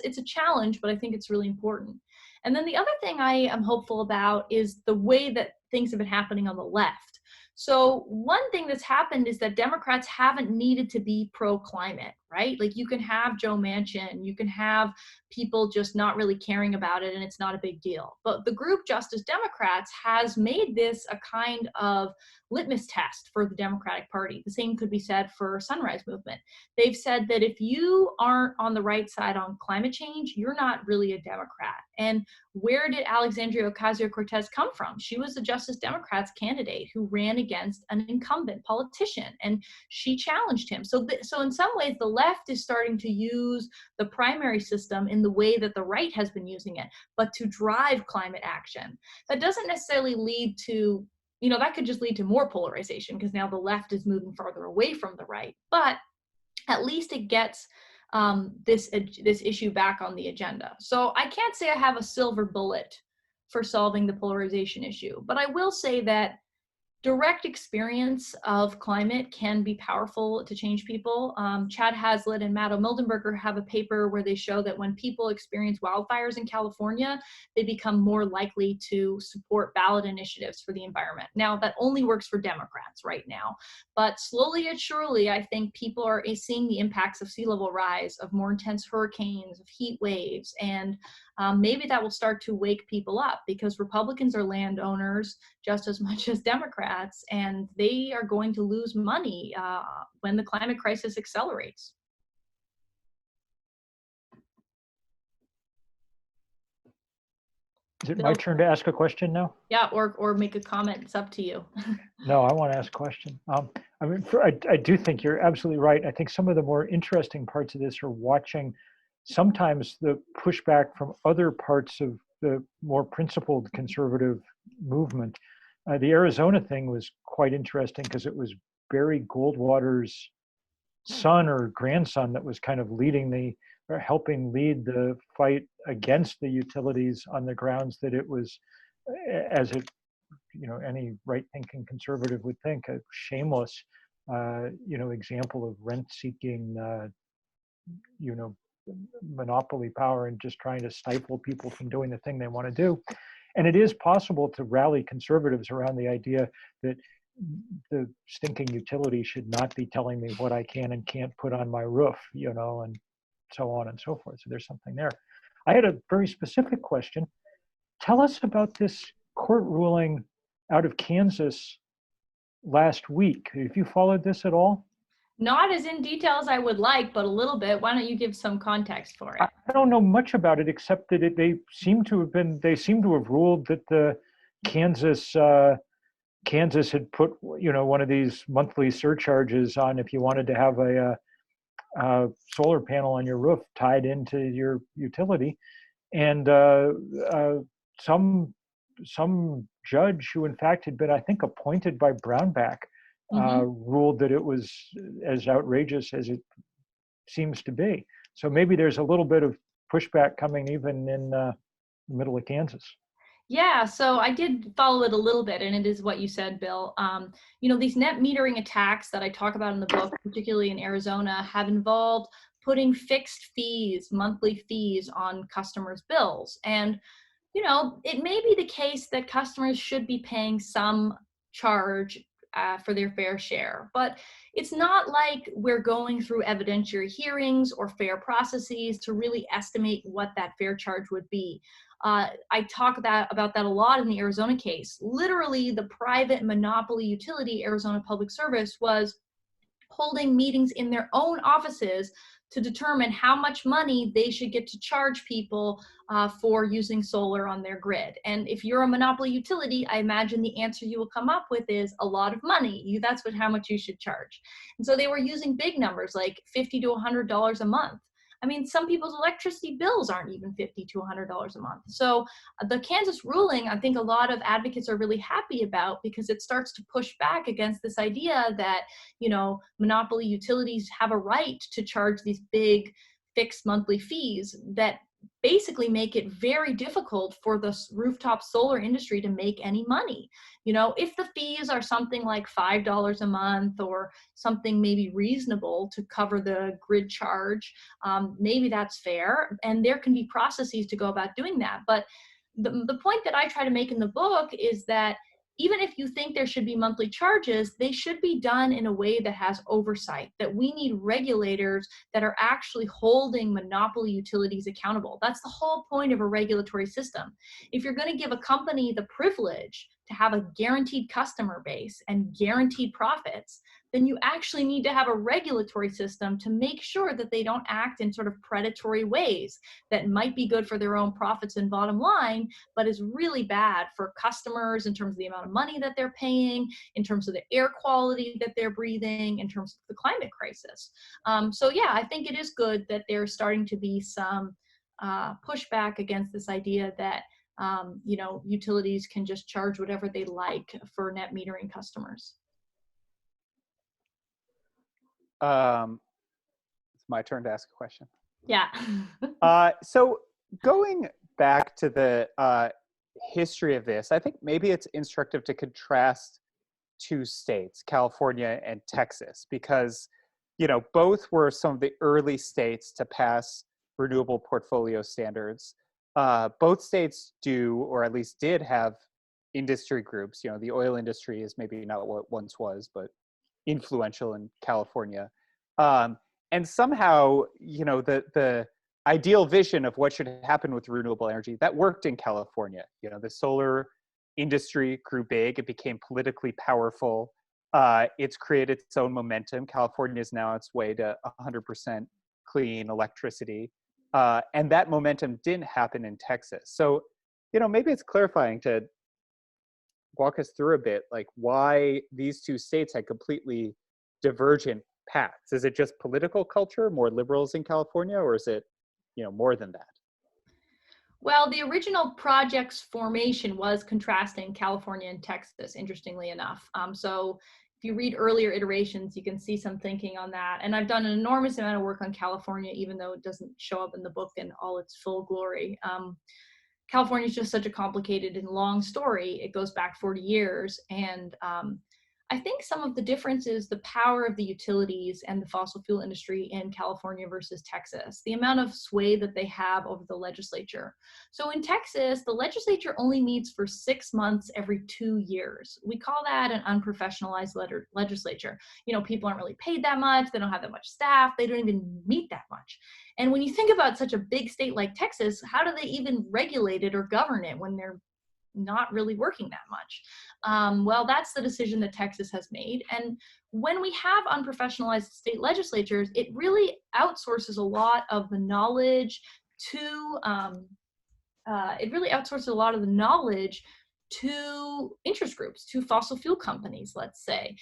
it's a challenge, but I think it's really important. And then the other thing I am hopeful about is the way that things have been happening on the left. So one thing that's happened is that Democrats haven't needed to be pro-climate, right? Like, you can have Joe Manchin, you can have people just not really caring about it and it's not a big deal. But the group Justice Democrats has made this a kind of litmus test for the Democratic Party. The same could be said for Sunrise Movement. They've said that if you aren't on the right side on climate change, you're not really a Democrat. And where did Alexandria Ocasio-Cortez come from? She was the Justice Democrats candidate who ran against an incumbent politician, and she challenged him. So in some ways, the left is starting to use the primary system in the way that the right has been using it, but to drive climate action. That doesn't necessarily lead to, that could just lead to more polarization, because now the left is moving farther away from the right. But at least it gets this issue back on the agenda. So I can't say I have a silver bullet for solving the polarization issue, but I will say that direct experience of climate can be powerful to change people. Chad Hazlitt and Matto Mildenberger have a paper where they show that when people experience wildfires in California, they become more likely to support ballot initiatives for the environment. Now, that only works for Democrats right now, but slowly and surely, I think people are seeing the impacts of sea level rise, of more intense hurricanes, of heat waves, and maybe that will start to wake people up, because Republicans are landowners just as much as Democrats, and they are going to lose money when the climate crisis accelerates. Is it my turn to ask a question now? Yeah, or make a comment. It's up to you. No, I want to ask a question. I do think you're absolutely right. I think some of the more interesting parts of this are watching sometimes the pushback from other parts of the more principled conservative movement. The Arizona thing was quite interesting because it was Barry Goldwater's son or grandson that was kind of helping lead the fight against the utilities on the grounds that it was, any right-thinking conservative would think, a shameless, example of rent-seeking, monopoly power and just trying to stifle people from doing the thing they want to do. And it is possible to rally conservatives around the idea that the stinking utility should not be telling me what I can and can't put on my roof, and so on and so forth. So there's something there. I had a very specific question. Tell us about this court ruling out of Kansas last week. Have you followed this at all? Not as in detail as I would like, but a little bit. Why don't you give some context for it? I don't know much about it, except that they seem to have ruled that the Kansas had put, one of these monthly surcharges on if you wanted to have a solar panel on your roof tied into your utility. And some judge who in fact had been, I think, appointed by Brownback, ruled that it was as outrageous as it seems to be. So maybe there's a little bit of pushback coming even in the middle of Kansas. Yeah, so I did follow it a little bit, and it is what you said, Bill. These net metering attacks that I talk about in the book, particularly in Arizona, have involved putting fixed fees, monthly fees on customers' bills. And, you know, it may be the case that customers should be paying some charge for their fair share, but it's not like we're going through evidentiary hearings or fair processes to really estimate what that fair charge would be. I talk about that a lot in the Arizona case. Literally, the private monopoly utility, Arizona Public Service, was holding meetings in their own offices to determine how much money they should get to charge people for using solar on their grid. And if you're a monopoly utility, I imagine the answer you will come up with is a lot of money. That's how much you should charge. And so they were using big numbers like $50 to $100 a month. I mean, some people's electricity bills aren't even $50 to $100 a month. So the Kansas ruling, I think a lot of advocates are really happy about, because it starts to push back against this idea that, you know, monopoly utilities have a right to charge these big fixed monthly fees that basically make it very difficult for the rooftop solar industry to make any money. You know, if the fees are something like $5 a month or something maybe reasonable to cover the grid charge, maybe that's fair. And there can be processes to go about doing that. But the point that I try to make in the book is that even if you think there should be monthly charges, they should be done in a way that has oversight, that we need regulators that are actually holding monopoly utilities accountable. That's the whole point of a regulatory system. If you're going to give a company the privilege to have a guaranteed customer base and guaranteed profits, then you actually need to have a regulatory system to make sure that they don't act in sort of predatory ways that might be good for their own profits and bottom line, but is really bad for customers in terms of the amount of money that they're paying, in terms of the air quality that they're breathing, in terms of the climate crisis. So yeah, I think it is good that there's starting to be some pushback against this idea that you know, utilities can just charge whatever they like for net metering customers. It's my turn to ask a question. Yeah. So going back to the history of this, I think maybe it's instructive to contrast two states, California and Texas, because, you know, both were some of the early states to pass renewable portfolio standards. Both states do, or at least did, have industry groups. You know, the oil industry is maybe not what it once was, but influential in California. And somehow, you know, the ideal vision of what should happen with renewable energy, that worked in California. You know, the solar industry grew big. It became politically powerful. It's created its own momentum. California is now on its way to 100% clean electricity. And that momentum didn't happen in Texas. So, you know, maybe it's clarifying to walk us through a bit, like why these two states had completely divergent paths. Is it just political culture, more liberals in California, or is it, you know, more than that? Well, the original project's formation was contrasting California and Texas, interestingly enough. So if you read earlier iterations, you can see some thinking on that. And I've done an enormous amount of work on California, even though it doesn't show up in the book in all its full glory. California is just such a complicated and long story. It goes back 40 years. And I think some of the difference is the power of the utilities and the fossil fuel industry in California versus Texas, the amount of sway that they have over the legislature. So in Texas, the legislature only meets for 6 months every 2 years. We call that an unprofessionalized legislature. You know, people aren't really paid that much. They don't have that much staff. They don't even meet that much. And when you think about such a big state like Texas, how do they even regulate it or govern it when they're not really working that much? Well, that's the decision that Texas has made. And when we have unprofessionalized state legislatures, it really outsources a lot of the knowledge to interest groups, to fossil fuel companies, let's say.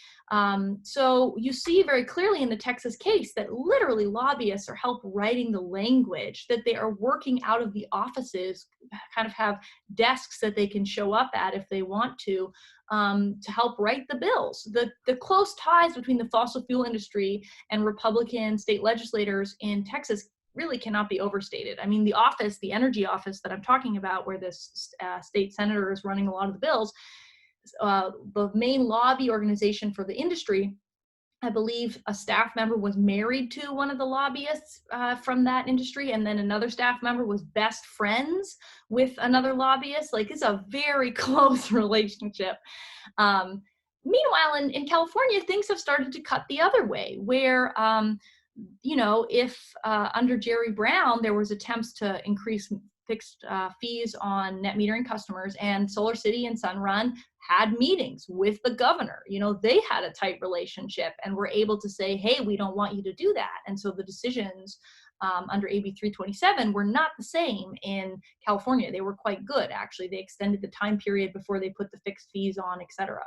So you see very clearly in the Texas case that literally lobbyists are help writing the language, that they are working out of the offices, kind of have desks that they can show up at if they want to help write the bills. The close ties between the fossil fuel industry and Republican state legislators in Texas really cannot be overstated. I mean, the office, the energy office that I'm talking about, where this state senator is running a lot of the bills, the main lobby organization for the industry I believe a staff member was married to one of the lobbyists from that industry, and then another staff member was best friends with another lobbyist. Like, it's a very close relationship. Meanwhile, in California, things have started to cut the other way, where if under Jerry Brown there was attempts to increase fixed fees on net metering customers, and Solar City and Sunrun had meetings with the governor. They had a tight relationship and were able to say, hey, we don't want you to do that. And so the decisions under AB 327 were not the same in California. They were quite good, actually. They extended the time period before they put the fixed fees on, et cetera.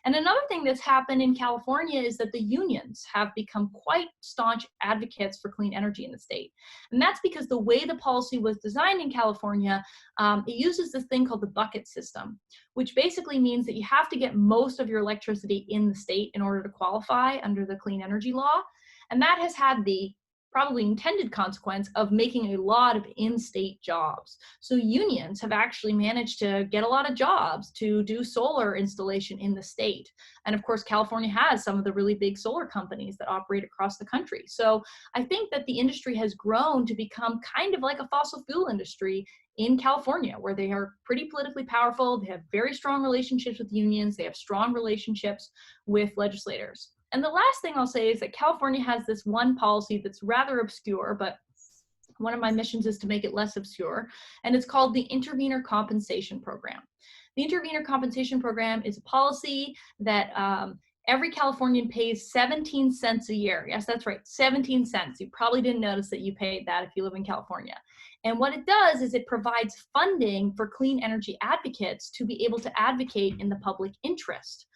And another thing that's happened in California is that the unions have become quite staunch advocates for clean energy in the state. And that's because the way the policy was designed in California, it uses this thing called the bucket system, which basically means that you have to get most of your electricity in the state in order to qualify under the clean energy law. And that has had the probably intended consequence of making a lot of in-state jobs. So unions have actually managed to get a lot of jobs to do solar installation in the state. And of course, California has some of the really big solar companies that operate across the country. So I think that the industry has grown to become kind of like a fossil fuel industry in California, where they are pretty politically powerful. They have very strong relationships with unions. They have strong relationships with legislators. And the last thing I'll say is that California has this one policy that's rather obscure, but one of my missions is to make it less obscure, and it's called the Intervenor Compensation Program. The Intervenor Compensation Program is a policy that every Californian pays 17 cents a year. Yes, that's right, 17 cents. You probably didn't notice that you paid that if you live in California. And what it does is it provides funding for clean energy advocates to be able to advocate in the public interest.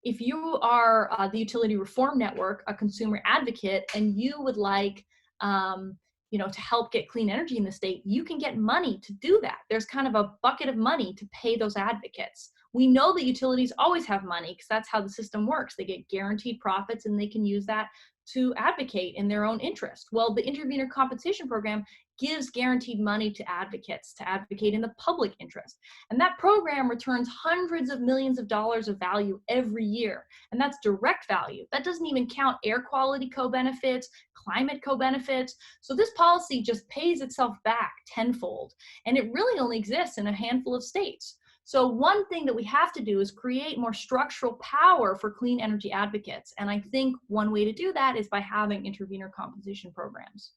If you are the Utility Reform Network, a consumer advocate, and you would like, to help get clean energy in the state, you can get money to do that. There's kind of a bucket of money to pay those advocates. We know that utilities always have money because that's how the system works. They get guaranteed profits and they can use that to advocate in their own interest. Well, the Intervenor Compensation Program gives guaranteed money to advocates to advocate in the public interest. And that program returns hundreds of millions of dollars of value every year. And that's direct value. That doesn't even count air quality co-benefits, climate co-benefits. So this policy just pays itself back tenfold. And it really only exists in a handful of states. So one thing that we have to do is create more structural power for clean energy advocates. And I think one way to do that is by having intervenor compensation programs.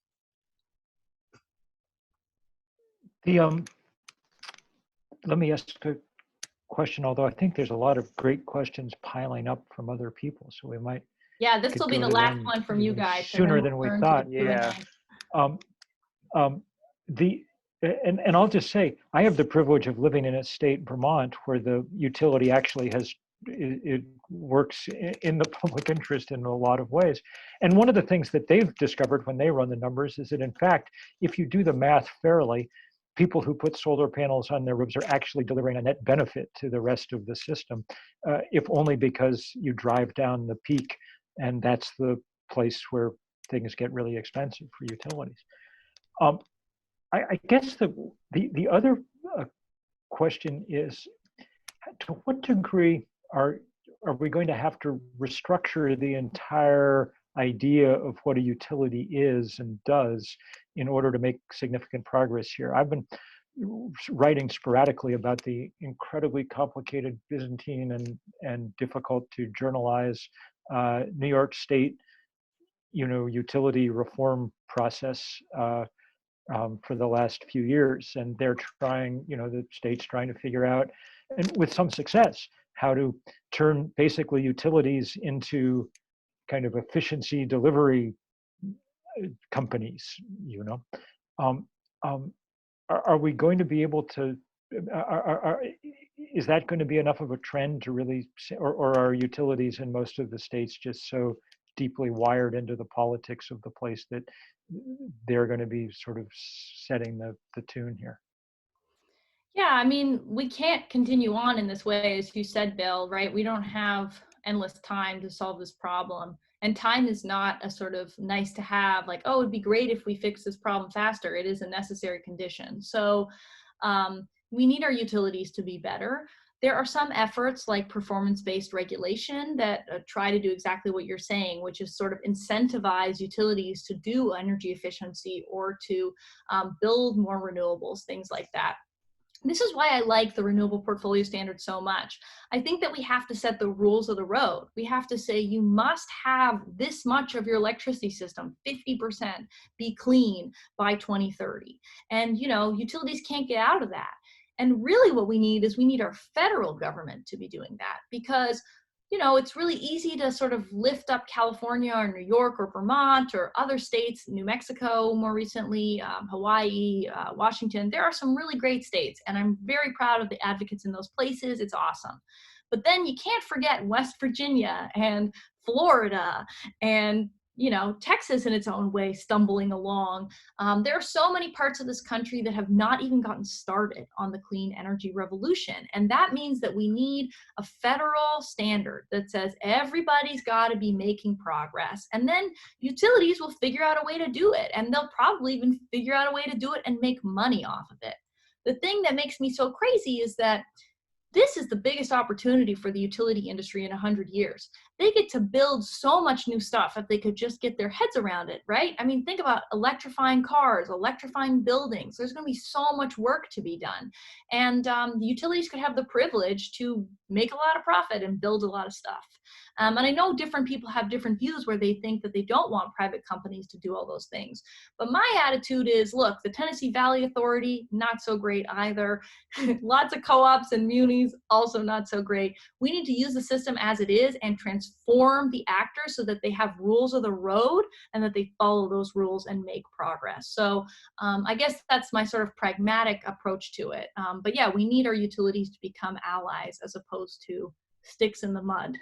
Let me ask a question, although I think there's a lot of great questions piling up from other people, so we might. Yeah, this will be the last one from you guys. Sooner than we thought. Yeah. And I'll just say, I have the privilege of living in a state, Vermont, where the utility actually it works in the public interest in a lot of ways. And one of the things that they've discovered when they run the numbers is that, in fact, if you do the math fairly, people who put solar panels on their roofs are actually delivering a net benefit to the rest of the system, if only because you drive down the peak, and that's the place where things get really expensive for utilities. I guess the other question is, to what degree are we going to have to restructure the entire idea of what a utility is and does in order to make significant progress here? I've been writing sporadically about the incredibly complicated, Byzantine and difficult to journalize New York State, utility reform process for the last few years, and they're trying, the state's trying to figure out, and with some success, how to turn basically utilities into kind of efficiency delivery companies. Are we going to be able to? Is that going to be enough of a trend to really, or are utilities in most of the states just so deeply wired into the politics of the place that they're going to be sort of setting the tune here? Yeah, I mean, we can't continue on in this way, as you said, Bill, right? We don't have endless time to solve this problem. And time is not a sort of nice to have, like, oh, it'd be great if we fix this problem faster. It is a necessary condition. So we need our utilities to be better. There are some efforts like performance-based regulation that try to do exactly what you're saying, which is sort of incentivize utilities to do energy efficiency or to build more renewables, things like that. This is why I like the renewable portfolio standard so much. I think that we have to set the rules of the road. We have to say you must have this much of your electricity system, 50%, be clean by 2030. And utilities can't get out of that. And really what we need is we need our federal government to be doing that, because it's really easy to sort of lift up California or New York or Vermont or other states, New Mexico more recently, Hawaii, Washington. There are some really great states, and I'm very proud of the advocates in those places. It's awesome. But then you can't forget West Virginia and Florida and Texas in its own way stumbling along. There are so many parts of this country that have not even gotten started on the clean energy revolution. And that means that we need a federal standard that says everybody's got to be making progress. And then utilities will figure out a way to do it. And they'll probably even figure out a way to do it and make money off of it. The thing that makes me so crazy is that this is the biggest opportunity for the utility industry in 100 years. They get to build so much new stuff if they could just get their heads around it, right? I mean, think about electrifying cars, electrifying buildings. There's going to be so much work to be done. And the utilities could have the privilege to make a lot of profit and build a lot of stuff. And I know different people have different views where they think that they don't want private companies to do all those things. But my attitude is, look, the Tennessee Valley Authority, not so great either. Lots of co-ops and munis, also not so great. We need to use the system as it is and transform the actors so that they have rules of the road and that they follow those rules and make progress. So I guess that's my sort of pragmatic approach to it. But yeah, we need our utilities to become allies as opposed to sticks in the mud.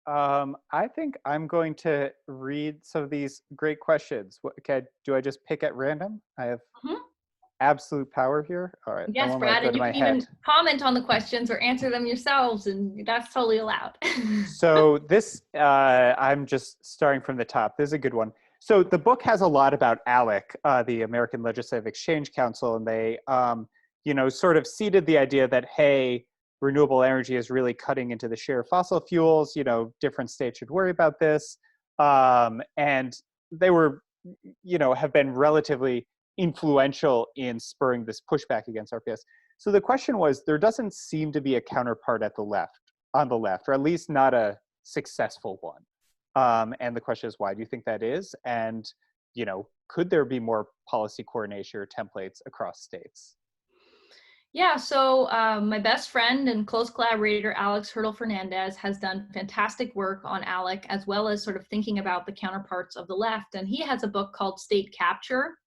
I think I'm going to read some of these great questions. Do I just pick at random? I have absolute power here. All right. Yes, Brad, and you can even comment on the questions or answer them yourselves, and that's totally allowed. So this, I'm just starting from the top. This is a good one. So the book has a lot about ALEC, the American Legislative Exchange Council, and they, sort of seeded the idea that, hey, renewable energy is really cutting into the share of fossil fuels. Different states should worry about this. And they were, have been relatively influential in spurring this pushback against RPS. So the question was, there doesn't seem to be a counterpart on the left, or at least not a successful one. And the question is, why do you think that is? And, could there be more policy coordination or templates across states? Yeah, so my best friend and close collaborator, Alex Hurdle Fernandez, has done fantastic work on ALEC, as well as sort of thinking about the counterparts of the left. And he has a book called State Capture,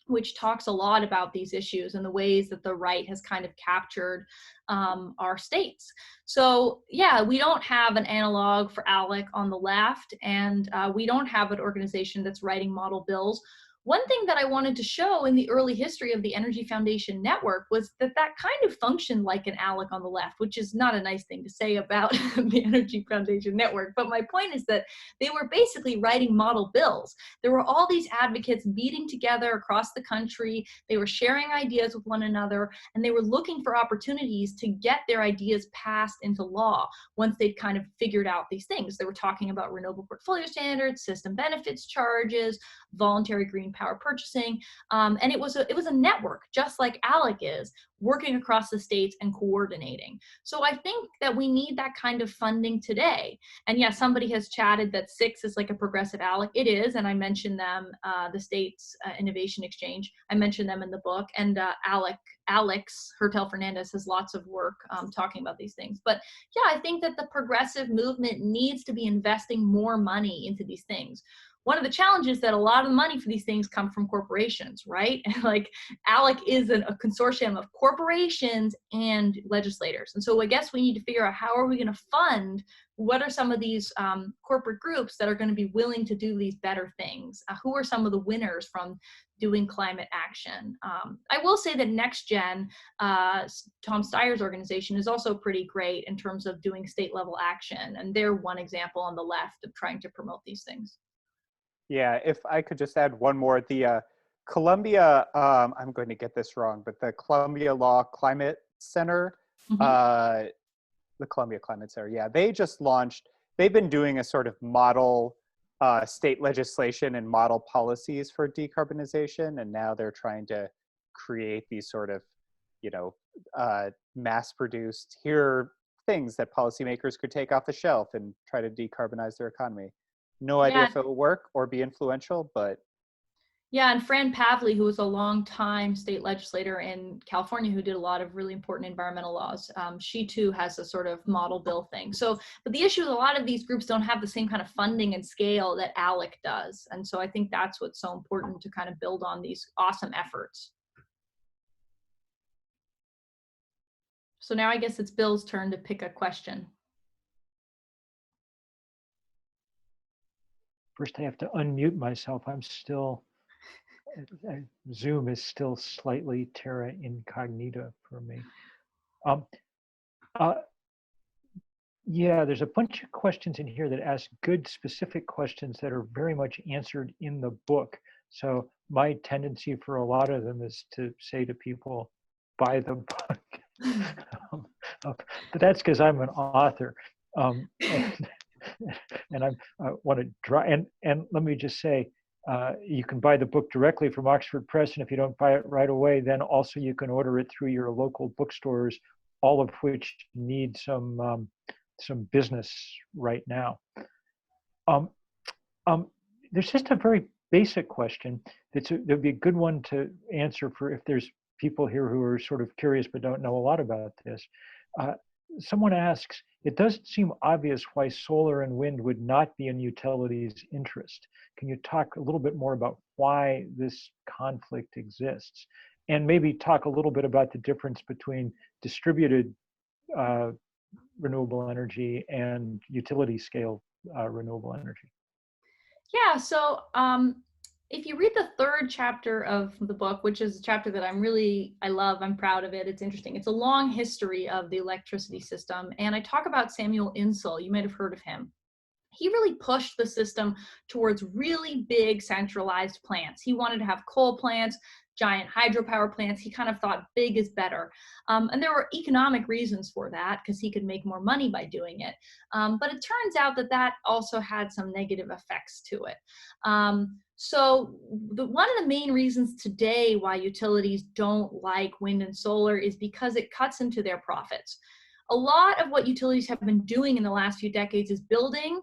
which talks a lot about these issues and the ways that the right has kind of captured our states. So yeah, we don't have an analog for ALEC on the left, and we don't have an organization that's writing model bills. One thing that I wanted to show in the early history of the Energy Foundation Network was that kind of functioned like an ALEC on the left, which is not a nice thing to say about the Energy Foundation Network. But my point is that they were basically writing model bills. There were all these advocates meeting together across the country. They were sharing ideas with one another, and they were looking for opportunities to get their ideas passed into law once they'd kind of figured out these things. They were talking about renewable portfolio standards, system benefits charges, voluntary green power purchasing, and it was a network, just like ALEC is, working across the states and coordinating. So I think that we need that kind of funding today. And yeah, somebody has chatted that SIX is like a progressive ALEC. It is, and I mentioned them, the States Innovation Exchange. I mentioned them in the book, and Alex Hurdle Fernandez has lots of work talking about these things. But yeah, I think that the progressive movement needs to be investing more money into these things. One of the challenges that a lot of the money for these things come from corporations, right? Like ALEC is a consortium of corporations and legislators. And so I guess we need to figure out, how are we going to fund, what are some of these corporate groups that are going to be willing to do these better things? Who are some of the winners from doing climate action? I will say that NextGen, Tom Steyer's organization, is also pretty great in terms of doing state level action. And they're one example on the left of trying to promote these things. Yeah, if I could just add one more, the Columbia, I'm going to get this wrong, but the Columbia Law Climate Center, Mhm. the Columbia Climate Center, yeah, they've been doing a sort of model state legislation and model policies for decarbonization, and now they're trying to create these sort of, you know, mass-produced, here things that policymakers could take off the shelf and try to decarbonize their economy. No idea Yeah, if it will work or be influential, but yeah, and Fran Pavley, who was a long-time state legislator in California who did a lot of really important environmental laws, she too has a sort of model bill thing. So, but the issue is a lot of these groups don't have the same kind of funding and scale that ALEC does. And so I think that's what's so important to kind of build on these awesome efforts. So now I guess it's Bill's turn to pick a question. First, I have to unmute myself. Zoom is still slightly terra incognita for me. Um, uh, yeah, there's a bunch of questions in here that ask good, specific questions that are very much answered in the book. So my tendency for a lot of them is to say to people, buy the book. But that's because I'm an author. And I want to try, and let me just say, you can buy the book directly from Oxford Press, and if you don't buy it right away, then also you can order it through your local bookstores, all of which need some business right now. There's just a very basic question that'd be a good one to answer for if there's people here who are sort of curious but don't know a lot about this. Someone asks, it doesn't seem obvious why solar and wind would not be in utilities' interest. Can you talk a little bit more about why this conflict exists? And maybe talk a little bit about the difference between distributed renewable energy and utility scale renewable energy. Yeah, so if you read the third chapter of the book, which is a chapter that I love, I'm proud of it, it's interesting. It's a long history of the electricity system. And I talk about Samuel Insull. You might have heard of him. He really pushed the system towards really big centralized plants. He wanted to have coal plants, giant hydropower plants. He kind of thought big is better. And there were economic reasons for that because he could make more money by doing it. But it turns out that that also had some negative effects to it. So one of the main reasons today why utilities don't like wind and solar is because it cuts into their profits. A lot of what utilities have been doing in the last few decades is building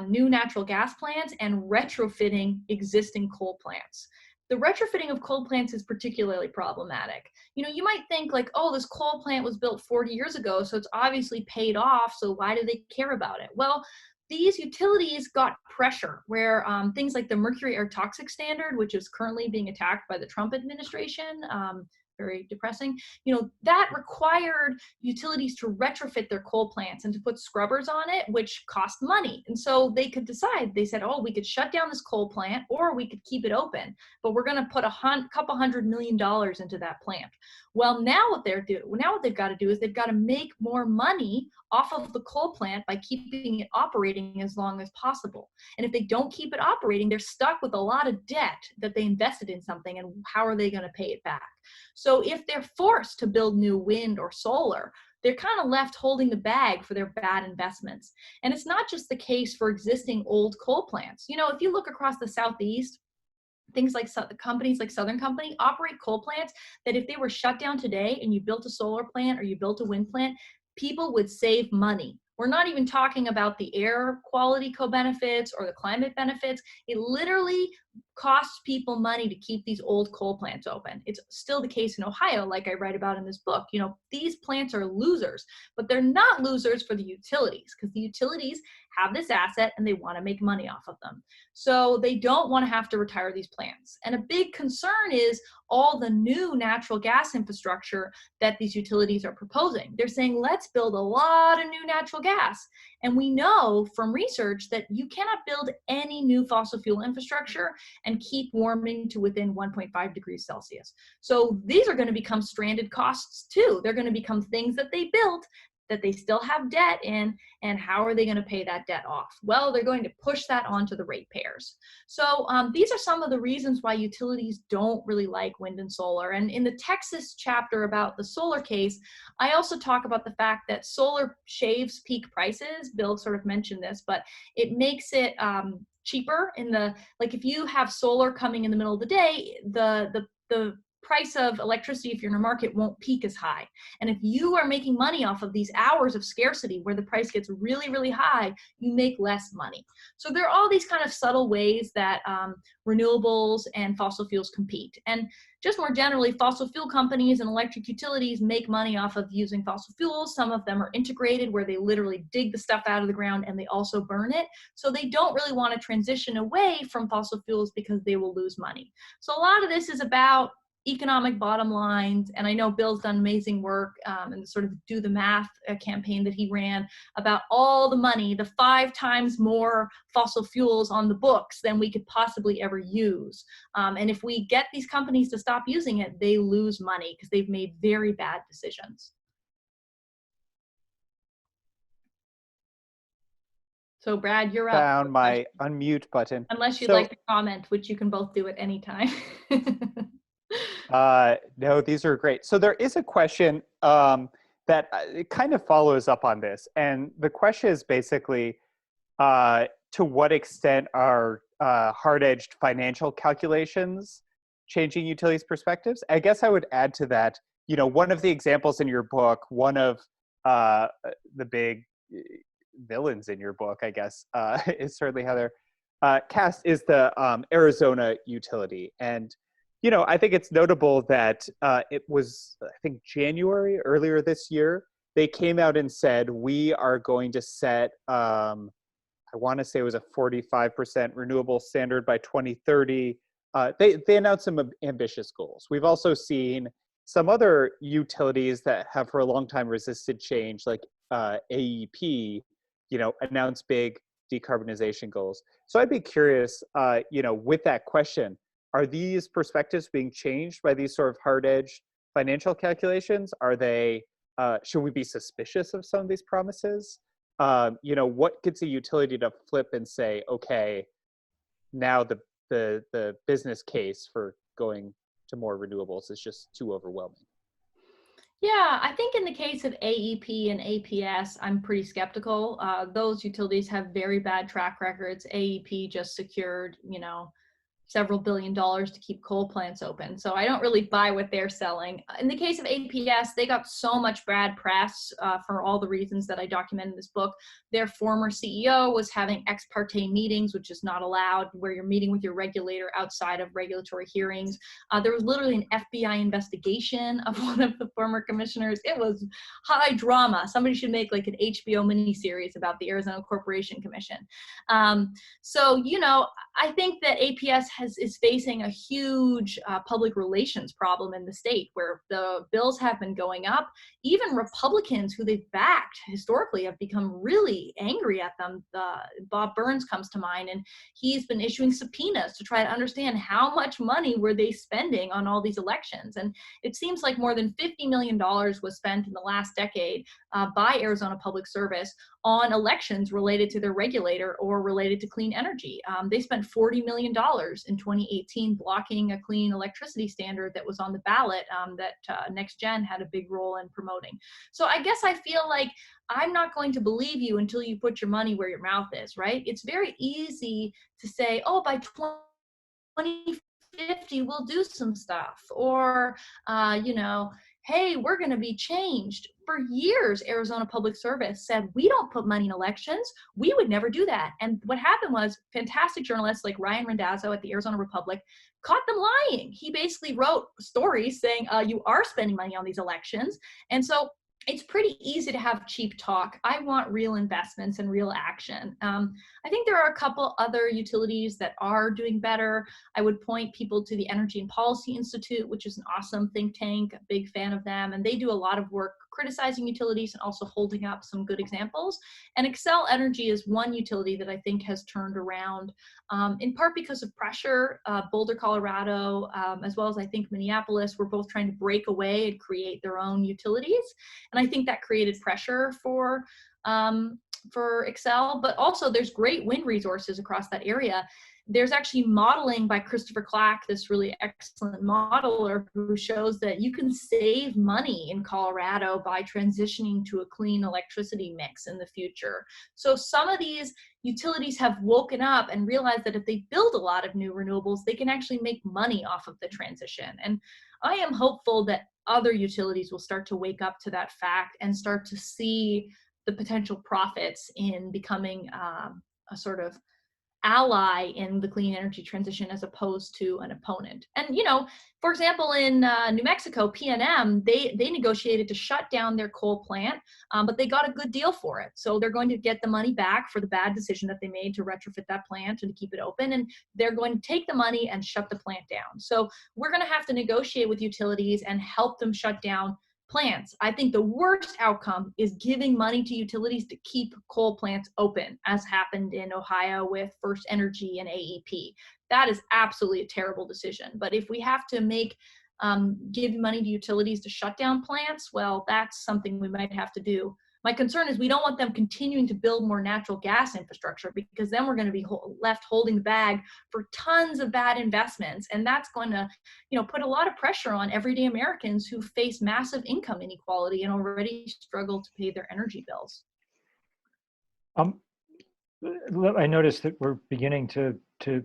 new natural gas plants and retrofitting existing coal plants. The retrofitting of coal plants is particularly problematic. You know, you might think like, oh, this coal plant was built 40 years ago, so it's obviously paid off, so why do they care about it? Well, these utilities got pressure where things like the mercury air toxic standard, which is currently being attacked by the Trump administration, very depressing, you know, that required utilities to retrofit their coal plants and to put scrubbers on it, which cost money. And so they could decide, they said, oh, we could shut down this coal plant or we could keep it open, but we're going to put couple $100 million into that plant. Well, now what they've got to do is they've got to make more money off of the coal plant by keeping it operating as long as possible. And if they don't keep it operating, they're stuck with a lot of debt that they invested in something, and how are they going to pay it back? So if they're forced to build new wind or solar, they're kind of left holding the bag for their bad investments. And it's not just the case for existing old coal plants. You know, if you look across the Southeast, things like companies like Southern Company operate coal plants that if they were shut down today and you built a solar plant or you built a wind plant, people would save money. We're not even talking about the air quality co-benefits or the climate benefits. It literally costs people money to keep these old coal plants open. It's still the case in Ohio, like I write about in this book. You know, these plants are losers, but they're not losers for the utilities because the utilities have this asset and they want to make money off of them. So they don't want to have to retire these plants. And a big concern is all the new natural gas infrastructure that these utilities are proposing. They're saying, let's build a lot of new natural gas. And we know from research that you cannot build any new fossil fuel infrastructure and keep warming to within 1.5 degrees Celsius. So these are going to become stranded costs too. They're going to become things that they built that they still have debt in, and how are they going to pay that debt off? Well, they're going to push that onto the ratepayers. So these are some of the reasons why utilities don't really like wind and solar. And in the Texas chapter about the solar case, I also talk about the fact that solar shaves peak prices. Bill sort of mentioned this, but it makes it cheaper in the, like if you have solar coming in the middle of the day, the price of electricity, if you're in a market, won't peak as high. And if you are making money off of these hours of scarcity where the price gets really, really high, you make less money. So there are all these kind of subtle ways that renewables and fossil fuels compete. And just more generally, fossil fuel companies and electric utilities make money off of using fossil fuels. Some of them are integrated where they literally dig the stuff out of the ground and they also burn it. So they don't really want to transition away from fossil fuels because they will lose money. So a lot of this is about economic bottom lines. And I know Bill's done amazing work and sort of do the math campaign that he ran about all the money, the 5 times more fossil fuels on the books than we could possibly ever use. And if we get these companies to stop using it, they lose money because they've made very bad decisions. So Brad, you're up. Found my unmute button. Unless you'd like to comment, which you can both do at any time. No, these are great. So there is a question that it kind of follows up on this. And the question is basically, to what extent are hard-edged financial calculations changing utilities' perspectives? I guess I would add to that, you know, one of the examples in your book, one of the big villains in your book, I guess, is certainly how they're cast, is the Arizona utility. And you know, I think it's notable that it was, I think, January, earlier this year, they came out and said, we are going to set, I want to say it was a 45% renewable standard by 2030. They announced some ambitious goals. We've also seen some other utilities that have for a long time resisted change, like AEP, you know, announce big decarbonization goals. So I'd be curious, you know, with that question, are these perspectives being changed by these sort of hard-edged financial calculations? Are they, should we be suspicious of some of these promises? You know, what gets a utility to flip and say, okay, now the business case for going to more renewables is just too overwhelming? Yeah, I think in the case of AEP and APS, I'm pretty skeptical. Those utilities have very bad track records. AEP just secured, you know, several $1 billion to keep coal plants open. So I don't really buy what they're selling. In the case of APS, they got so much bad press for all the reasons that I document in this book. Their former CEO was having ex parte meetings, which is not allowed, where you're meeting with your regulator outside of regulatory hearings. There was literally an FBI investigation of one of the former commissioners. It was high drama. Somebody should make like an HBO miniseries about the Arizona Corporation Commission. So, you know, I think that APS is facing a huge public relations problem in the state where the bills have been going up. Even Republicans who they've backed historically have become really angry at them. Bob Burns comes to mind, and he's been issuing subpoenas to try to understand how much money were they spending on all these elections. And it seems like more than $50 million was spent in the last decade by Arizona Public Service on elections related to their regulator or related to clean energy. They spent $40 million in 2018 blocking a clean electricity standard that was on the ballot that NextGen had a big role in promoting. So I guess I feel like I'm not going to believe you until you put your money where your mouth is, right? It's very easy to say, oh, by 2050, we'll do some stuff. Or, you know, hey, we're going to be changed. For years, Arizona Public Service said, we don't put money in elections. We would never do that. And what happened was fantastic journalists like Ryan Randazzo at the Arizona Republic caught them lying. He basically wrote stories saying, you are spending money on these elections. And so it's pretty easy to have cheap talk. I want real investments and real action. I think there are a couple other utilities that are doing better. I would point people to the Energy and Policy Institute, which is an awesome think tank, a big fan of them. And they do a lot of work criticizing utilities and also holding up some good examples. And Xcel Energy is one utility that I think has turned around, in part because of pressure. Boulder, Colorado, as well as I think Minneapolis, were both trying to break away and create their own utilities. And I think that created pressure for Excel, but also there's great wind resources across that area. There's actually modeling by Christopher Clack, this really excellent modeler, who shows that you can save money in Colorado by transitioning to a clean electricity mix in the future. So some of these utilities have woken up and realized that if they build a lot of new renewables, they can actually make money off of the transition. And I am hopeful that other utilities will start to wake up to that fact and start to see the potential profits in becoming a sort of ally in the clean energy transition as opposed to an opponent. And, you know, for example, in New Mexico, PNM, they negotiated to shut down their coal plant, but they got a good deal for it. So they're going to get the money back for the bad decision that they made to retrofit that plant and to keep it open. And they're going to take the money and shut the plant down. So we're going to have to negotiate with utilities and help them shut down plants. I think the worst outcome is giving money to utilities to keep coal plants open, as happened in Ohio with First Energy and AEP. That is absolutely a terrible decision. But if we have to give money to utilities to shut down plants, well, that's something we might have to do. My concern is we don't want them continuing to build more natural gas infrastructure, because then we're going to be left holding the bag for tons of bad investments. And that's going to, you know, put a lot of pressure on everyday Americans who face massive income inequality and already struggle to pay their energy bills. I noticed that we're beginning to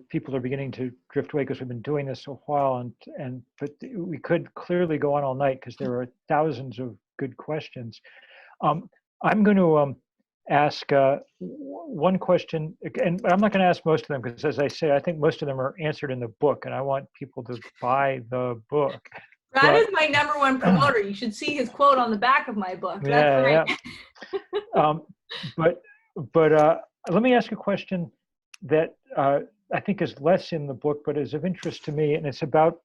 people are beginning to drift away because we've been doing this a while, but we could clearly go on all night because there are thousands of good questions. I'm going to ask one question, and I'm not going to ask most of them because, as I say, I think most of them are answered in the book, and I want people to buy the book. That is my number one promoter. You should see his quote on the back of my book. That's great. But let me ask a question that I think is less in the book, but is of interest to me, and it's about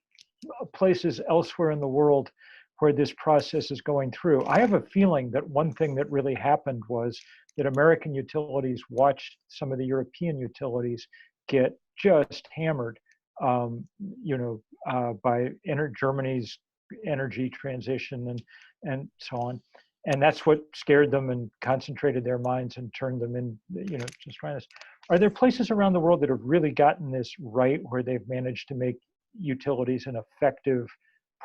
places elsewhere in the world where this process is going through. I have a feeling that one thing that really happened was that American utilities watched some of the European utilities get just hammered, by Germany's energy transition and so on. And that's what scared them and concentrated their minds and turned them in, just trying this. Are there places around the world that have really gotten this right, where they've managed to make utilities an effective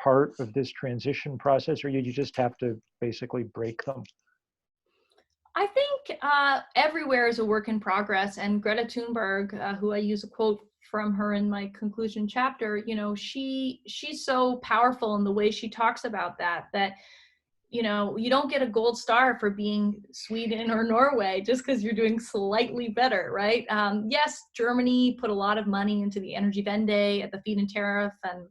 part of this transition process, or you just have to basically break them? I think everywhere is a work in progress, and Greta Thunberg, who I use a quote from her in my conclusion chapter, she's so powerful in the way she talks about that you don't get a gold star for being Sweden or Norway just because you're doing slightly better, right? Yes, Germany put a lot of money into the Energiewende at the feed-in tariff and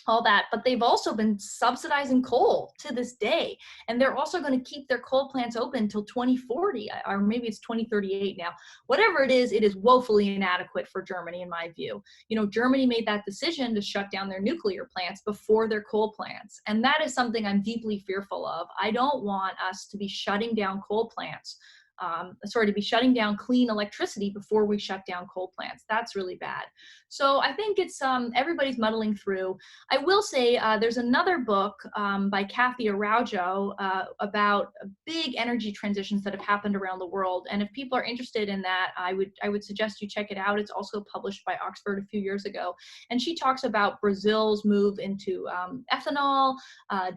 all that, but they've also been subsidizing coal to this day. And they're also going to keep their coal plants open until 2040, or maybe it's 2038 now. Whatever it is woefully inadequate for Germany, in my view. Germany made that decision to shut down their nuclear plants before their coal plants. And that is something I'm deeply fearful of. I don't want us to be shutting down coal plants. To be shutting down clean electricity before we shut down coal plants. That's really bad. So I think it's everybody's muddling through. I will say there's another book by Kathy Araujo about big energy transitions that have happened around the world. And if people are interested in that, I would suggest you check it out. It's also published by Oxford a few years ago. And she talks about Brazil's move into ethanol,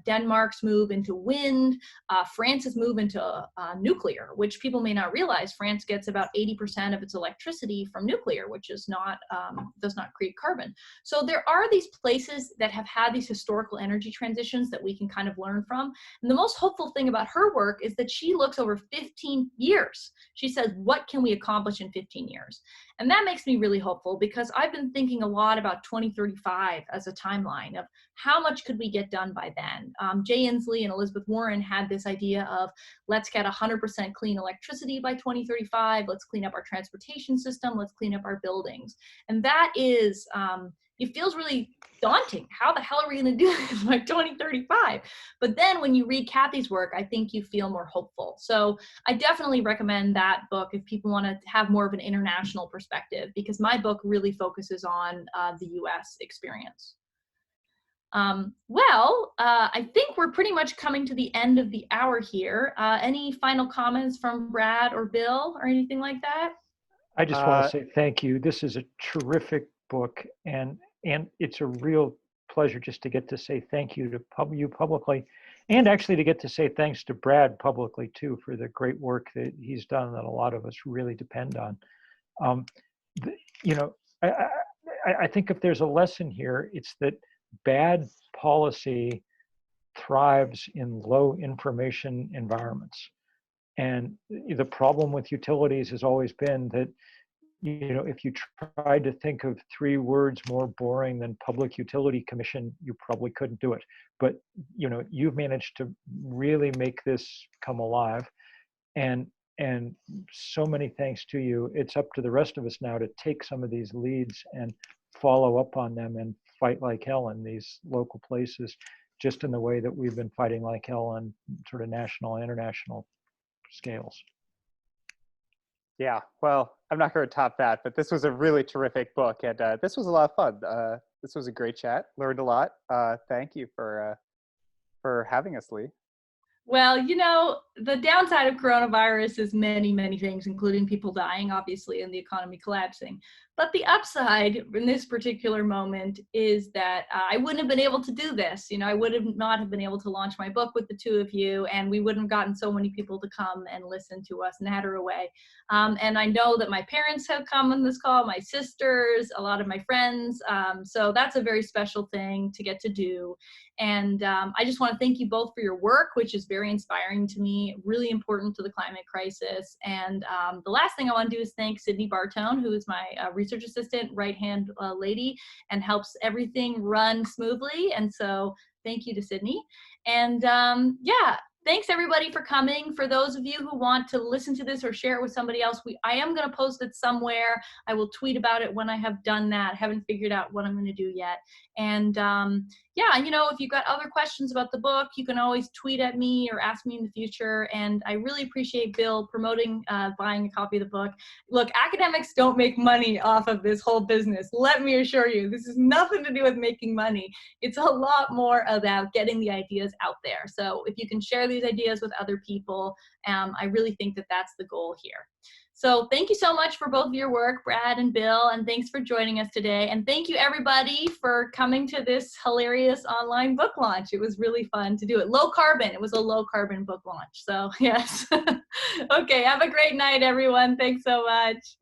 Denmark's move into wind, France's move into nuclear, which people may not realize. France gets about 80% of its electricity from nuclear, which is not does not create carbon. So there are these places that have had these historical energy transitions that we can kind of learn from. And the most hopeful thing about her work is that she looks over 15 years. She says, what can we accomplish in 15 years? And that makes me really hopeful, because I've been thinking a lot about 2035 as a timeline of how much could we get done by then. Jay Inslee and Elizabeth Warren had this idea of let's get 100% clean electricity by 2035. Let's clean up our transportation system. Let's clean up our buildings. And that is, it feels really daunting. How the hell are we going to do this by 2035? But then when you read Kathy's work, I think you feel more hopeful. So I definitely recommend that book if people want to have more of an international perspective, because my book really focuses on the US experience. I think we're pretty much coming to the end of the hour here. Any final comments from Brad or Bill or anything like that? I just want to say thank you. This is a terrific book, and it's a real pleasure just to get to say thank you to you publicly, and actually to get to say thanks to Brad publicly too for the great work that he's done that a lot of us really depend on. You know, I think if there's a lesson here, it's that bad policy thrives in low information environments. And the problem with utilities has always been that, you know, if you tried to think of 3 words more boring than Public Utility Commission, you probably couldn't do it. But, you know, you've managed to really make this come alive. And so many thanks to you. It's up to the rest of us now to take some of these leads and follow up on them and fight like hell in these local places, just in the way that we've been fighting like hell on sort of national and international scales. Yeah, well, I'm not going to top that, but this was a really terrific book, and this was a lot of fun. This was a great chat. Learned a lot. Thank you for having us, Lee. Well, you know, the downside of coronavirus is many, many things, including people dying, obviously, and the economy collapsing. But the upside in this particular moment is that I wouldn't have been able to do this. You know, I would have not have been able to launch my book with the 2 of you, and we wouldn't have gotten so many people to come and listen to us natter away. And I know that my parents have come on this call, my sisters, a lot of my friends. So that's a very special thing to get to do. And I just want to thank you both for your work, which is very inspiring to me, really important to the climate crisis. And the last thing I want to do is thank Sydney Bartone, who is my research assistant, right-hand lady, and helps everything run smoothly. And so thank you to Sydney. And yeah, thanks everybody for coming. For those of you who want to listen to this or share it with somebody else, I am going to post it somewhere. I will tweet about it when I have done that. I haven't figured out what I'm going to do yet. And yeah, you know, if you've got other questions about the book, you can always tweet at me or ask me in the future. And I really appreciate Bill promoting buying a copy of the book. Look, academics don't make money off of this whole business. Let me assure you, this has nothing to do with making money. It's a lot more about getting the ideas out there. So if you can share these ideas with other people, I really think that that's the goal here. So thank you so much for both of your work, Brad and Bill, and thanks for joining us today. And thank you everybody for coming to this hilarious online book launch. It was really fun to do it. Low carbon, it was a low carbon book launch. So yes. Okay, have a great night, everyone. Thanks so much.